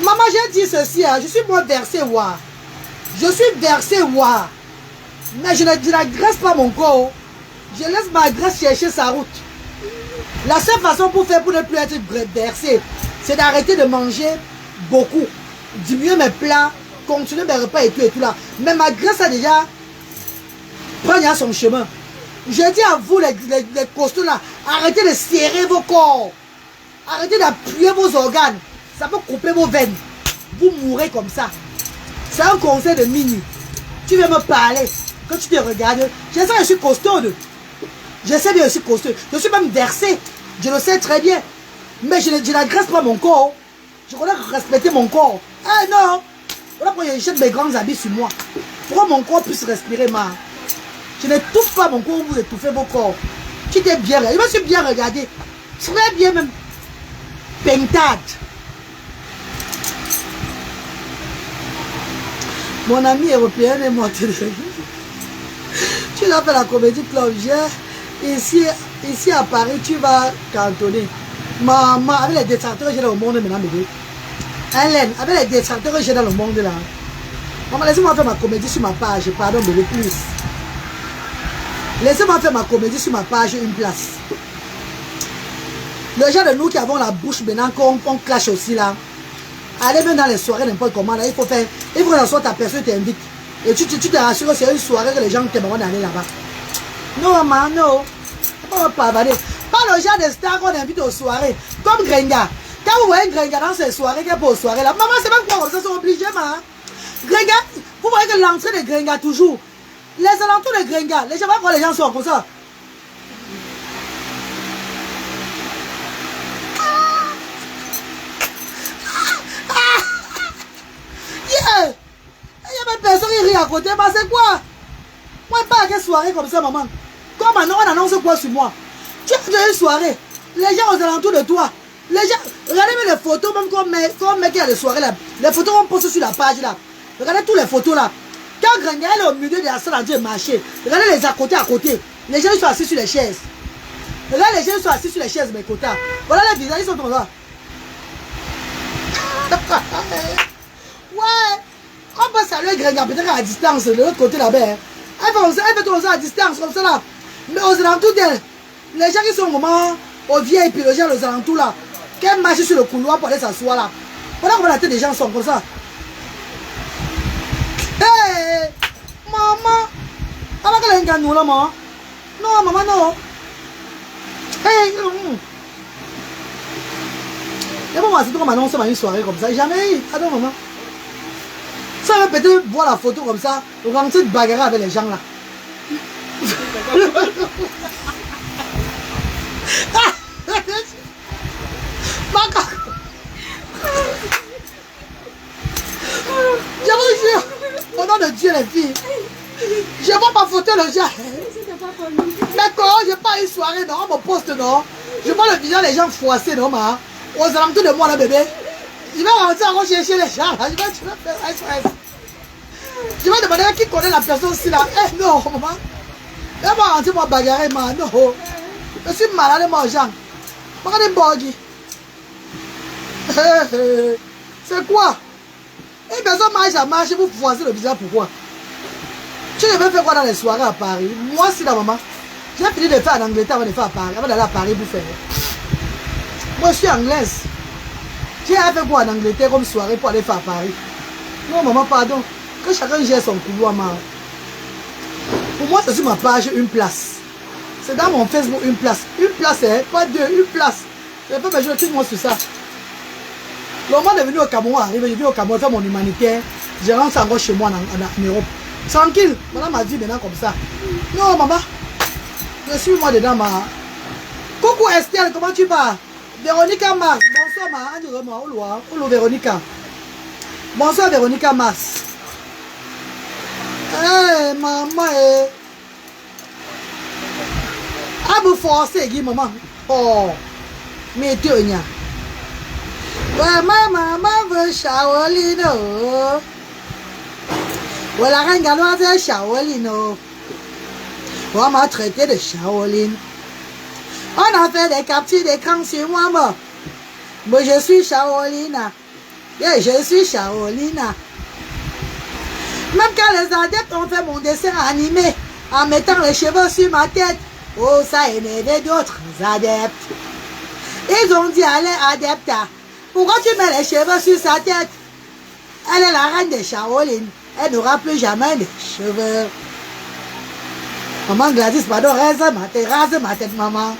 Maman, j'ai dit ceci, hein, je suis moi versé, wa. Je suis versé, wa. Mais je n'agresse pas mon corps. Je laisse ma graisse chercher sa route. La seule façon pour faire pour ne plus être versé, c'est d'arrêter de manger beaucoup. Diminuer mes plats, continuer mes repas et tout là. Mais ma graisse a déjà pris son chemin. Je dis à vous les costauds là, arrêtez de serrer vos corps. Arrêtez d'appuyer vos organes. Ça peut couper vos veines. Vous mourrez comme ça. C'est un conseil de Mini. Tu viens me parler. Quand tu te regardes, je sais que je suis costaud. Je sais bien que je suis costaud. Je suis même versé. Je le sais très bien. Mais je n'agresse pas mon corps. Je connais respecter mon corps. Ah non. Voilà pourquoi je jette mes grands habits sur moi. Pour que mon corps puisse respirer mal. Je n'étouffe pas mon corps, vous étouffez vos corps. Tu t'es bien regardé. Je me suis bien regardé. Très bien même. Pentade. Mon ami européen est mort. Tu dois faire la comédie club. Ici à Paris, tu vas cantonner. Maman, avec les détracteurs que j'ai dans le monde maintenant, bébé. Hélène, avec les détracteurs que j'ai dans le monde là. Maman, laissez-moi faire ma comédie sur ma page. Pardon, bébé, plus. Laissez-moi faire ma comédie sur ma page, une place. Les gens de nous qui avons la bouche maintenant, qu'on clash aussi là. Allez même dans les soirées, n'importe comment là, il faut que ça soit ta personne t'invite. Et tu te rassures que c'est une soirée que les gens t'aiment d'aller là-bas. Non, maman, non. Pas pavader. Pas le genre de stars qu'on invite aux soirées. Comme Grenga. Quand vous voyez Grenga dans ces soirées, qu'il n'y a pas aux soirées là, maman, c'est même quoi, ça sont obligés, maman. Grenga, vous voyez que l'entrée de Grenga toujours. Les alentours de Grenga, les gens, quand les gens sont comme ça. Yeah! Il y a même personne qui rit à côté, mais c'est quoi? Moi, pas à quelle soirée comme ça, maman. Comme maintenant, on annonce quoi sur moi? Tu as déjà une soirée, les gens aux alentours de toi, les gens, regardez même les photos, même qu'on met qu'il y a des soirées là, les photos qu'on poste sur la page là. Regardez toutes les photos là. Quand Grenga est au milieu de la salle en train de marcher, regardez les à côté. Les gens ils sont assis sur les chaises. Regardez les gens ils sont assis sur les chaises, mes côtés. Voilà les visages, ils sont comme ça. Ouais, on peut saluer Grenga peut-être à distance, de l'autre côté là-bas. Hein. Elle fait tout ça à distance, comme ça là. Mais aux alentours d'elle, les gens qui sont au moment, aux vieilles, puis les gens aux alentours là, qu'elle marche sur le couloir pour aller s'asseoir là. Voilà comment la tête des gens sont comme ça. Hey, maman, comment qu'elle a un ganou là, maman? Non, maman, non. Hey, et bon, c'est tout comme annonce une soirée comme ça. Jamais eu. Attends, maman. Ça va peut-être voir la photo comme ça, rentrer de bagarre avec les gens là. Je vous jure, au nom de Dieu les filles, je vois ma photo le genre. D'accord, je pas une soirée, non, mon poste, non. Je vois le visage des gens froissés, non, ma. Aux alentours de moi, là, bébé. Je vais rentrer encore chercher les gens, là. Je vais faire SOS. Je vais demander à qui connaît la personne aussi, là. Eh, non, maman. Elle va rentrer, moi, bagarrer, man. Non. Je suis malade, moi, Jean. Regardez, Borghi. C'est quoi? Une personne marche, vous froissez le visage, pourquoi? Tu devais faire quoi dans les soirées à Paris? Moi, si la maman. J'ai fini de faire en Angleterre avant de faire à Paris. Avant d'aller à Paris pour faire. Moi, je suis anglaise. J'ai fait quoi en Angleterre comme soirée pour aller faire à Paris? Non, maman, pardon. Que chacun gère son couloir, maman. Pour moi, c'est sur ma page une place. C'est dans mon Facebook une place. Une place, hein? Pas deux, une place. Je vais pas me jouer tout le monde sur ça. Le moment de venir au Cameroun arrive, je viens au Cameroun faire mon humanitaire. Je rentre encore chez moi en Europe. Tranquille, voilà ma vie maintenant comme ça. Non, maman. Je suis moi dedans, ma. Coucou Estelle, comment tu vas? Véronica Mars. Bonsoir, ma. Olo Véronica. Bonsoir, Véronica Mars. Hey, maman. Ah, vous forcez, Guy, maman. Oh. Mais tu es là. Ouais, ma maman veut Shaolino. Ouais, la reine galloise est Shaolino. On m'a traité de Shaolin. On a fait des captures d'écran sur moi, moi. Moi, je suis Shaolina. Yeah, je suis Shaolina. Même quand les adeptes ont fait mon dessin animé en mettant les cheveux sur ma tête, oh, ça a énervé d'autres adeptes. Ils ont dit à l'adepte, pourquoi tu mets les cheveux sur sa tête? Elle est la reine de Shaolin. Elle n'aura plus jamais de cheveux. Maman Gladys, pardon, rase ma tête, maman.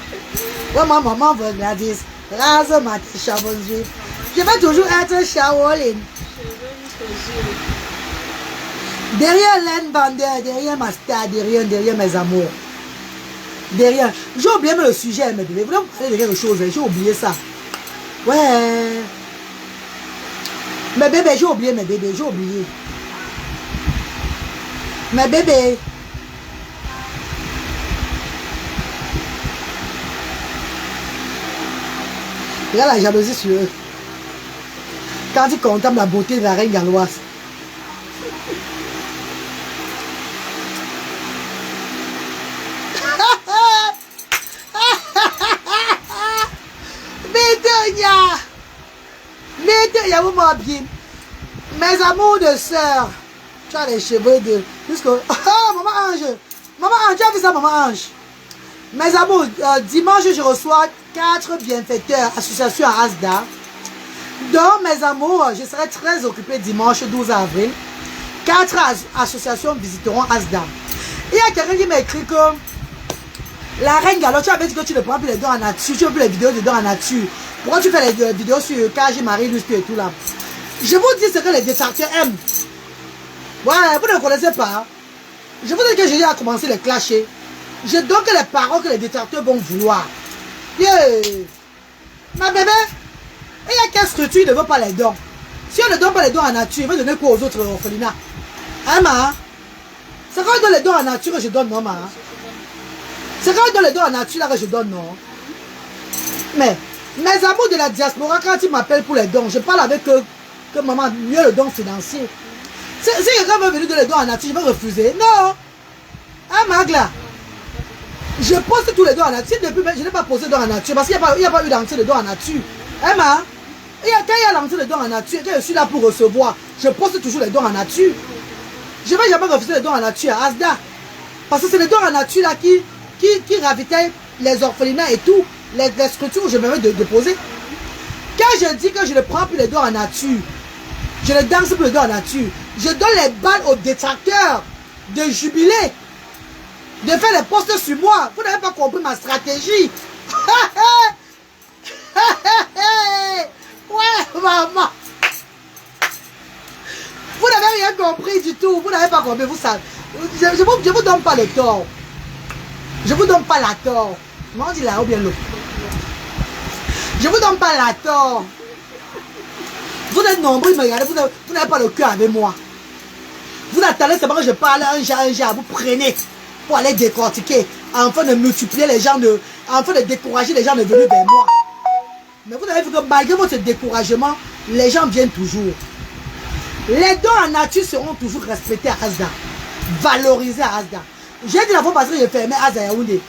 Ouais, ma maman veut Gladys. Rase ma tête, cheveux juifs. Je vais toujours être Shaolin. Derrière Len Bander, derrière ma star, derrière mes amours. Derrière. J'ai oublié le sujet, mes bébés. Vous voulez me parler de quelque chose? J'ai oublié ça. Ouais. Mes bébés, j'ai oublié mes bébés, j'ai oublié. Mes bébés. Regarde la jalousie sur eux. Quand ils contemplent la beauté de la reine galloise. Mettez-y, vous m'habillez. Mes amours de sœur. Tu as les cheveux de... Jusqu'au... Oh, maman Ange. Maman Ange, tu as vu ça, maman Ange? Mes amours, dimanche, je reçois 4 bienfaiteurs, association à Asda. Donc, mes amours, je serai très occupée dimanche 12 avril. 4 associations visiteront Asda. Il y a quelqu'un qui m'a écrit que la reine Gallo, tu avais dit que tu ne prends plus les dons en nature, tu veux plus les vidéos de dons en nature. Pourquoi tu fais les vidéos sur KJ, Marie, Lustre et tout là? Je vous dis ce que les détracteurs aiment. Ouais, vous ne connaissez pas. Je vous dis que j'ai déjà commencé les clasher. Je donne que les paroles que les détracteurs vont vouloir. Yeah. Ma bébé, il y a quelle structure ne veut pas les dons? Si on ne donne pas les dons en nature, il va donner quoi aux autres orphelinats? Hein, ma? C'est quand on donne les dons en nature que je donne, non, ma? C'est quand on donne les dons en nature là que je donne, non? Mais, mes amours de la diaspora, quand ils m'appellent pour les dons, je parle avec eux que maman, mieux le don financier. Si quelqu'un veut venir donner les dons en nature, je vais refuser. Non! Hein, Magla? Je poste tous les dons en nature. Depuis, je n'ai pas posé de dons en nature parce qu'il n'y a pas eu d'entrée de dons en nature. Hein, ma? Quand il y a l'entrée de dons en nature, quand je suis là pour recevoir, je poste toujours les dons en nature. Je ne vais jamais refuser les dons en nature à Asda. Parce que c'est les dons en nature là qui ravitaillent les orphelinats et tout, les structures où je me vais déposer. Quand je dis que je ne prends plus les dons en nature, je ne danse plus les dons en nature, je donne les balles aux détracteurs de jubiler, de faire les postes sur moi. Vous n'avez pas compris ma stratégie. Ouais, maman. Vous n'avez rien compris du tout. Vous n'avez pas compris. Vous savez. Je vous donne pas le tort. Je vous donne pas la tort. Comment on dit là ou bien l'autre? Je vous donne pas la tort. Vous êtes nombreux, mais regardez, vous n'avez pas le cœur avec moi. Vous attendez seulement que je parle un genre, vous prenez pour aller décortiquer, afin de multiplier les gens, afin de décourager les gens de venir vers moi. Mais vous avez vu que malgré votre découragement, les gens viennent toujours. Les dons en nature seront toujours respectés à Asda, valorisés à Asda. J'ai dit la fois passée que j'ai fermé Asda Yaoundé.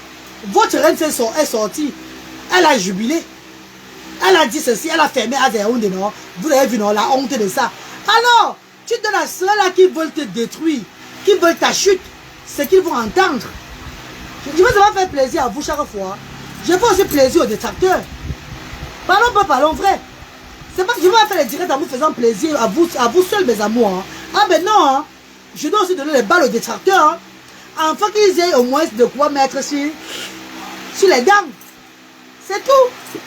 Votre reine est sortie, elle a jubilé. Elle a dit ceci, elle a fermé Asda Yaoundé, non? Vous avez vu, non, la honte de ça. Alors, tu donnes à ceux-là qui veulent te détruire, qui veulent ta chute, ce qu'ils vont entendre. Je vais seulement faire plaisir à vous chaque fois. Je fais aussi plaisir aux détracteurs. Parlons pas, parlons vrai. C'est pas que je vais faire les directs en vous faisant plaisir à vous seuls, mes amours. Hein. Ah ben non, hein. Je dois aussi donner les balles aux détracteurs. Hein. Afin qu'ils aient au moins de quoi mettre sur les dents. C'est tout.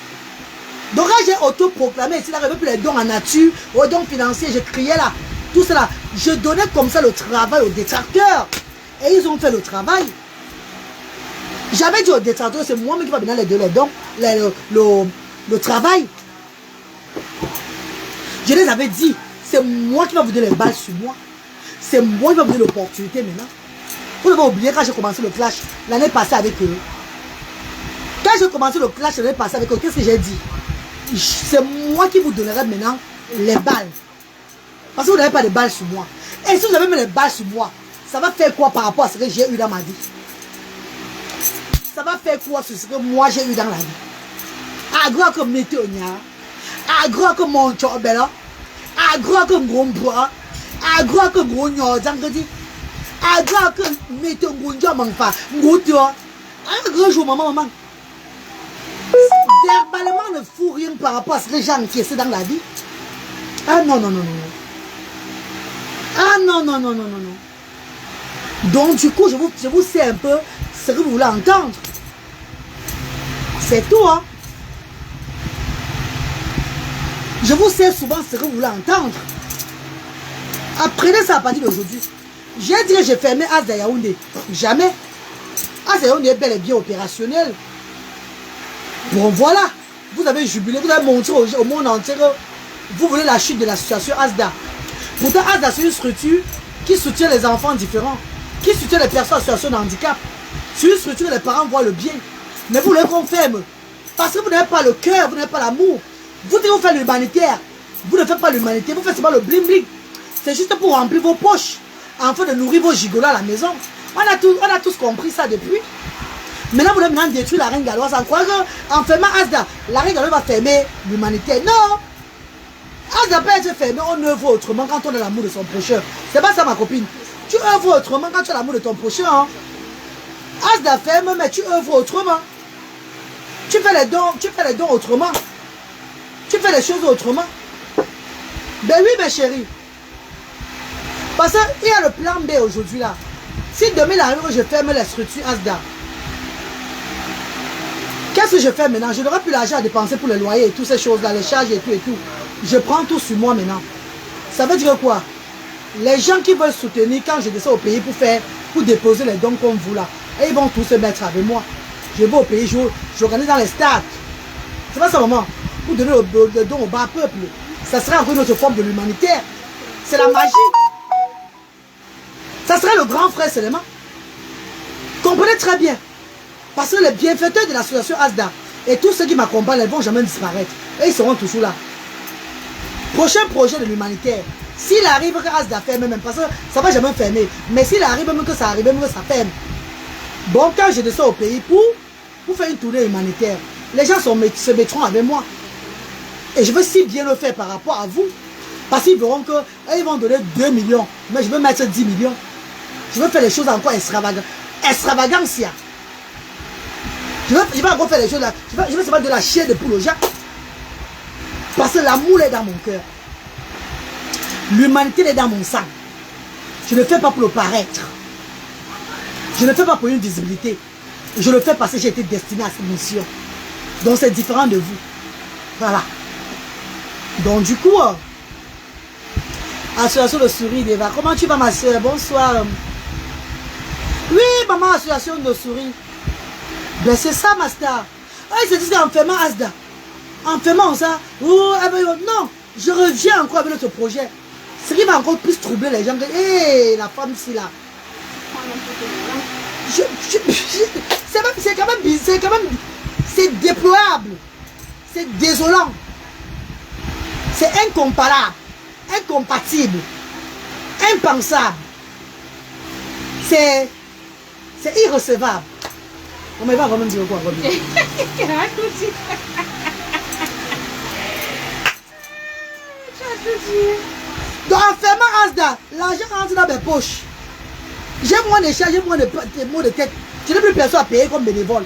Donc là, j'ai autoproclamé ici, là, je ne veux plus les dons en nature, aux dons financiers, je criais là, tout cela. Je donnais comme ça le travail aux détracteurs. Et ils ont fait le travail. J'avais dit aux détracteurs, c'est moi qui va venir les dons, le travail. Je les avais dit, c'est moi qui va vous donner les balles sur moi. C'est moi qui va vous donner l'opportunité maintenant. Vous n'avez pas oublié quand j'ai commencé le clash l'année passée avec eux. Quand j'ai commencé le clash l'année passée avec eux, qu'est-ce que j'ai dit? C'est moi qui vous donnerai maintenant les balles. Parce que vous n'avez pas de balles sur moi. Et si vous avez mis les balles sur moi, ça va faire quoi par rapport à ce que j'ai eu dans ma vie? Ça va faire quoi sur ce que moi j'ai eu dans la vie? Agro comme météo, agro comme mon chobela, agro comme gros bois, agro comme gros nyozangadi, agro comme météo gunja mangfa, ngouto, agro jour maman. Verbalement ne fout rien par rapport à ce que j'ai encaissé dans la vie. Ah non, non, non, non. Ah non, non, non, non, non, non. Donc du coup, je vous sais un peu ce que vous voulez entendre. C'est tout, hein. Je vous sais souvent ce que vous voulez entendre. Apprenez ça à partir d'aujourd'hui. J'ai dit que j'ai fermé Asda Yaoundé. Jamais. Asda Yaoundé est bel et bien opérationnel. Bon voilà, vous avez jubilé, vous avez montré au monde entier que vous voulez la chute de l'association Asda. Pourtant Asda c'est une structure qui soutient les enfants différents, qui soutient les personnes en situation de handicap. C'est une structure où les parents voient le bien. Mais vous voulez qu'on ferme. Parce que vous n'avez pas le cœur, vous n'avez pas l'amour. Vous devez faire l'humanitaire. Vous ne faites pas l'humanité, vous faites seulement le bling bling. C'est juste pour remplir vos poches, afin de nourrir vos gigolos à la maison. On a tous compris ça depuis. Maintenant, vous voulez maintenant détruire la reine galloise en croyant qu'en fermant Asda, la reine galloise va fermer l'humanité. Non! Asda peut être fermé, on œuvre autrement quand on a l'amour de son prochain. C'est pas ça ma copine. Tu œuvres autrement quand tu as l'amour de ton prochain. Hein? Asda ferme, mais tu œuvres autrement. Tu fais les dons autrement. Tu fais les choses autrement. Ben oui, mes chéris. Parce qu'il y a le plan B aujourd'hui là. Si demain il arrive que je ferme les structures Asda, qu'est-ce que je fais maintenant? Je n'aurai plus l'argent à dépenser pour le loyer et toutes ces choses-là, les charges et tout et tout. Je prends tout sur moi maintenant. Ça veut dire quoi? Les gens qui veulent soutenir quand je descends au pays pour déposer les dons comme vous là, et ils vont tous se mettre avec moi. Je vais au pays, j'organise dans les stades. C'est pas ça, maman. Pour donner le don au bas peuple. Ça serait encore une autre forme de l'humanitaire. C'est la magie. Ça serait le grand frère seulement. Comprenez très bien. Parce que les bienfaiteurs de l'association Asda et tous ceux qui m'accompagnent, ils ne vont jamais disparaître. Et ils seront toujours là. Prochain projet de l'humanitaire. S'il arrive que Asda ferme même, parce que ça ne va jamais fermer. Mais s'il arrive même que ça arrive, même que ça ferme. Bon, quand je descends au pays pour faire une tournée humanitaire, les gens se mettront avec moi. Et je veux si bien le faire par rapport à vous. Parce qu'ils verront qu'ils vont donner 2 millions. Mais je veux mettre 10 millions. Je veux faire les choses encore extravagantes. Extravagantia. Je vais encore faire les choses là. Je veux se mettre de la chair de poule aux gens. Parce que l'amour est dans mon cœur. L'humanité est dans mon sang. Je ne le fais pas pour le paraître. Je ne le fais pas pour une visibilité. Je le fais parce que j'ai été destiné à cette mission. Donc c'est différent de vous. Voilà. Donc du coup, association de souris d'Eva. Comment tu vas ma soeur? Bonsoir. Oui, maman, association de souris. Ben c'est ça, ma star. Ah, ils se disent qu'en fermant Asda. En fermant ça. Oh, non, je reviens encore avec notre projet. Ce qui va encore plus troubler les gens. Hé, la femme ici là. C'est quand même, c'est déployable. C'est désolant. C'est incomparable. Incompatible. Impensable. C'est irrecevable. On va vraiment dire quoi? Donc en fermant Asda, l'argent rentre dans mes poches. J'ai moins de charges, j'ai moins de maux de tête. Je n'ai plus personne à payer comme bénévole.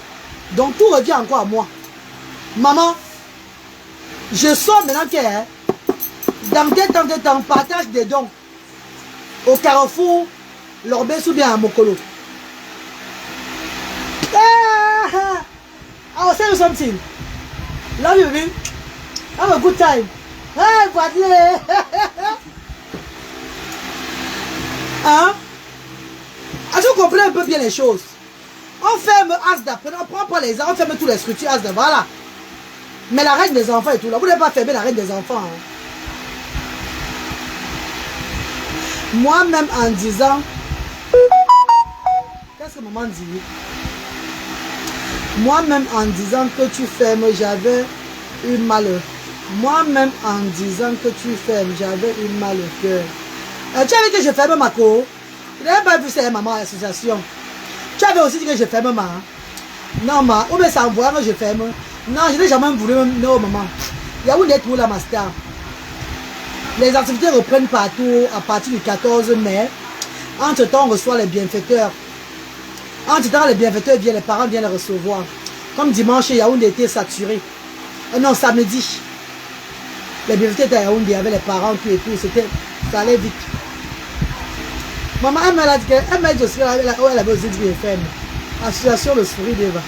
Donc tout revient encore à moi. Maman, je sors maintenant que dans des temps, partage des dons au Carrefour, l'Orbès ou bien à Mokolo. Oh, say something. Love you, baby. Have a good time. Hey, Padley. Hein? Est-ce que vous comprenez un peu bien les choses? On ferme Asda, on prend pas les enfants, on ferme tous les structures Asda, voilà. Mais la reine des enfants et tout là, vous n'avez pas fermé la reine des enfants. Hein? Moi-même en disant, qu'est-ce que maman dit? Moi-même en disant que tu fermes, j'avais eu mal. Moi-même en disant que tu fermes, j'avais eu mal au cœur. Tu avais dit que je ferme ma co. Tu n'avais pas vu ça, maman, à l'association. Tu avais aussi dit que je ferme ma. Non, ma. Ou bien ça envoie que je ferme. Non, je n'ai jamais voulu. Non, maman. Il y a où d'être où la master. Les activités reprennent partout à partir du 14 mai. Entre-temps, on reçoit les bienfaiteurs. Entre-temps, les bienfaiteurs viennent, les parents viennent les recevoir. Comme dimanche, Yaoundé était saturé. Non, samedi. Les bienfaiteurs étaient à Yaoundé, il y avait les parents, tout et tout. Ça allait vite. Maman, elle m'a dit qu'elle aussi, elle avait aussi dit BFM. Association de souris d'Eva.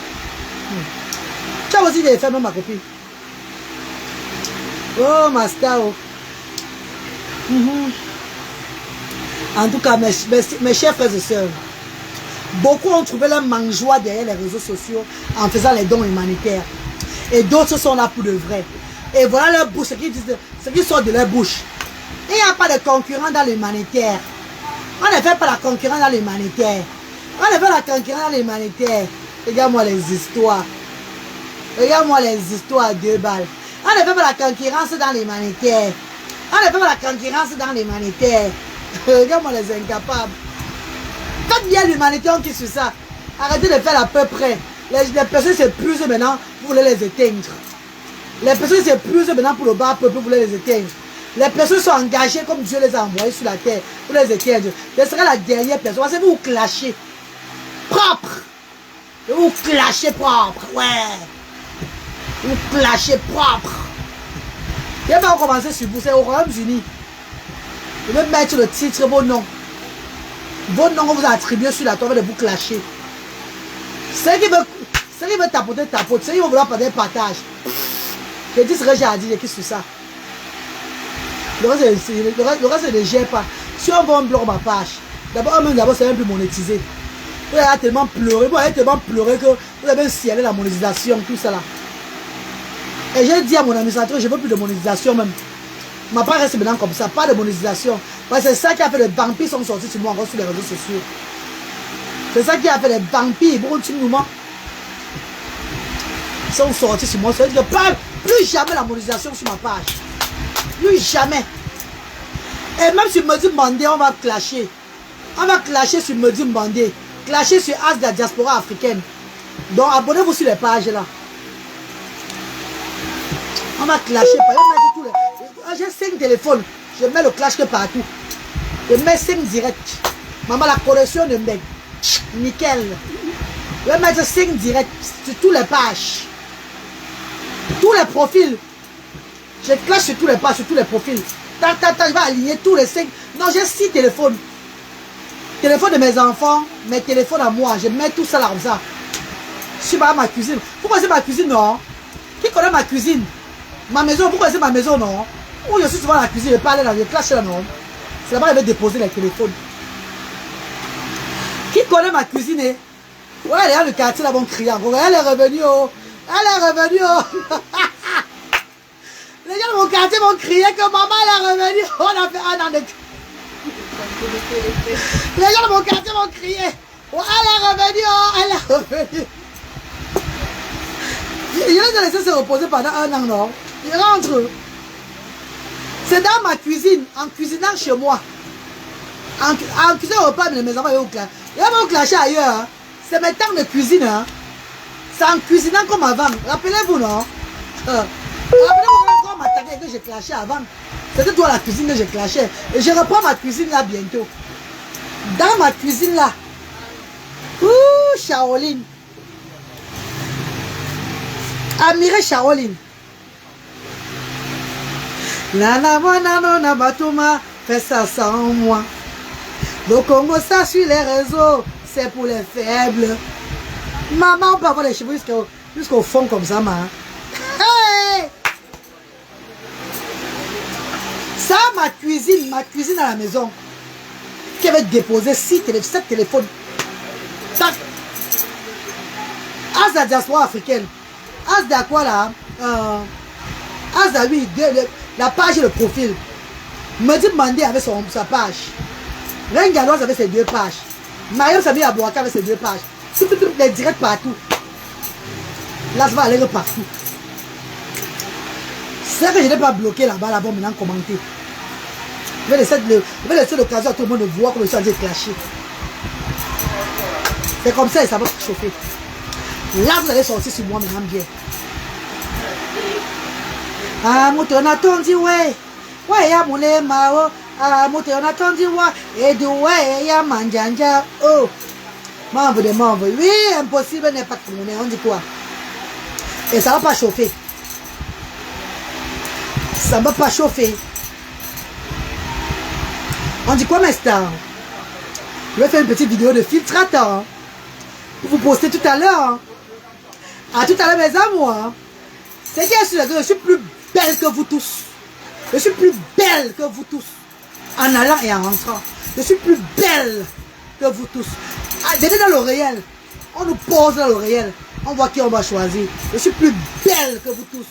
Tu as aussi des BFM, ma copine. Oh, ma star. En tout cas, mes chers frères et sœurs, beaucoup ont trouvé leur mangeoire derrière les réseaux sociaux en faisant les dons humanitaires. Et d'autres sont là pour de vrai. Et voilà leur bouche, ce qui sort de leur bouche. Il n'y a pas de concurrent dans l'humanitaire. On ne fait pas la concurrence dans l'humanitaire. On ne fait la concurrence dans l'humanitaire. Regarde-moi les histoires. Regarde-moi les histoires à 2 balles. On ne fait pas la concurrence dans l'humanitaire. On ne fait pas la concurrence dans l'humanitaire. Regarde-moi les incapables. Faites bien l'humanité, on qui sur ça. Arrêtez de faire à peu près. Les personnes s'épuisent maintenant, vous voulez les éteindre. Les personnes s'épuisent maintenant pour le bas peuple, vous voulez les éteindre. Les personnes sont engagées comme Dieu les a envoyées sur la terre pour les éteindre. Ce sera la dernière personne. Parce que vous clashez. Propre. Vous clashez propre, ouais. Vous clashez propre. Et bien, on commence sur vous, c'est au Royaume-Uni. Vous pouvez mettre le titre, vos noms. Vos noms, vous attribuez sur la toile de vous clasher. Ceux qui veulent tapoter, tapote. Ceux qui vont vouloir parler de partage. Je dis ce que j'ai à dire, qui sur ça. Le reste, je ne gère pas. Si on va me bloquer ma page, d'abord, c'est même plus monétisé. Vous avez tellement pleuré, que vous avez scialé la monétisation, tout ça là. Et j'ai dit à mon administrateur, je ne veux plus de monétisation même. Ma part reste maintenant comme ça, pas de monétisation. Parce que c'est ça qui a fait les vampires sont sortis sur moi encore sur les réseaux sociaux. C'est ça qui a fait les vampires, beaucoup de mouvements sont sortis sur moi. C'est-à-dire que plus jamais la monétisation sur ma page. Plus jamais. Et même sur Medi Mandé, on va clasher. On va clasher sur Medi Mandé. Clasher sur As de la diaspora africaine. Donc abonnez-vous sur les pages là. On va clasher. J'ai 5 téléphones. Je mets le clash que partout. Je mets 5 directs. Maman, la connexion de mec. Nickel. Je vais mettre 5 directs sur toutes les pages. Tous les profils. Je clash sur tous les pages, sur tous les profils. Je vais aligner tous les 5. Non, j'ai 6 téléphones. Téléphone de mes enfants, mes téléphones à moi. Je mets tout ça là comme ça. Je suis pas à ma cuisine. Pourquoi c'est ma cuisine, non? Qui connaît ma cuisine? Ma maison, pourquoi c'est ma maison, non? Où je suis souvent à la cuisine, je parle dans le clash là, non? C'est là-bas que je vais déposer les téléphones. Qui connaît ma cuisine? Ouais, les gens du quartier là vont crier encore. Elle est revenue, oh! Elle est revenue, oh! Les gens de mon quartier vont crier que maman elle est revenue. On a fait un an de... Les gens de mon quartier vont crier. Oh, elle est revenue, oh! Elle est revenue. Je les ai laissés se reposer pendant un an, non? Ils rentrent. C'est dans ma cuisine, en cuisinant chez moi. En cuisinant au repas, mes enfants, ils vont clasher ailleurs. Hein. C'est mes temps de cuisine. Hein. C'est en cuisinant comme avant. Rappelez-vous, non? Rappelez-vous quand on m'attaquait et que j'ai clashé avant. C'était toi la cuisine que j'ai clashé. Et je reprends ma cuisine là bientôt. Dans ma cuisine là. Ouh, Shaolin. Amiré Shaolin. Nana na batuma, fais ça sans moi. Le Congo, ça sur les réseaux, c'est pour les faibles. Maman, on peut avoir les cheveux jusqu'au fond comme ça, ma. Hey! Ça, ma cuisine à la maison, qui avait déposé 7 téléphones. Tac! As de la diaspora africaine. As de quoi là? As de oui, la page et le profil. Medi Mandé avait sa page. Rengaloise avait ses 2 pages. Mariam Sami Abouaka avait ses 2 pages. Les directs partout. Là, ça va aller partout. C'est que je n'ai pas bloqué là-bas, là-bas, maintenant commenter. Je vais laisser l'occasion à tout le monde de voir comment je suis en train de clasher. C'est comme ça et ça va se chauffer. Là, vous allez sortir sur moi maintenant bien. Ah, mouton a tondi, ouais. Ouais, y'a moulé mao. Ah, mouton a tondi, ouais. Et du ouais, y'a manjanja. Oh. Membre de membre. Oui, impossible n'est pas de monnaie. On dit quoi? Et ça va pas chauffer. Ça va pas chauffer. On dit quoi, mes stars? Je vais faire une petite vidéo de filtrateur. Pour vous poster tout à l'heure. À tout à l'heure, mes amours. C'est bien sûr que je suis plus belle que vous tous. Je suis plus belle que vous tous. En allant et en rentrant. Je suis plus belle que vous tous. Venez dans le réel. On nous pose dans le réel. On voit qui on va choisir. Je suis plus belle que vous tous.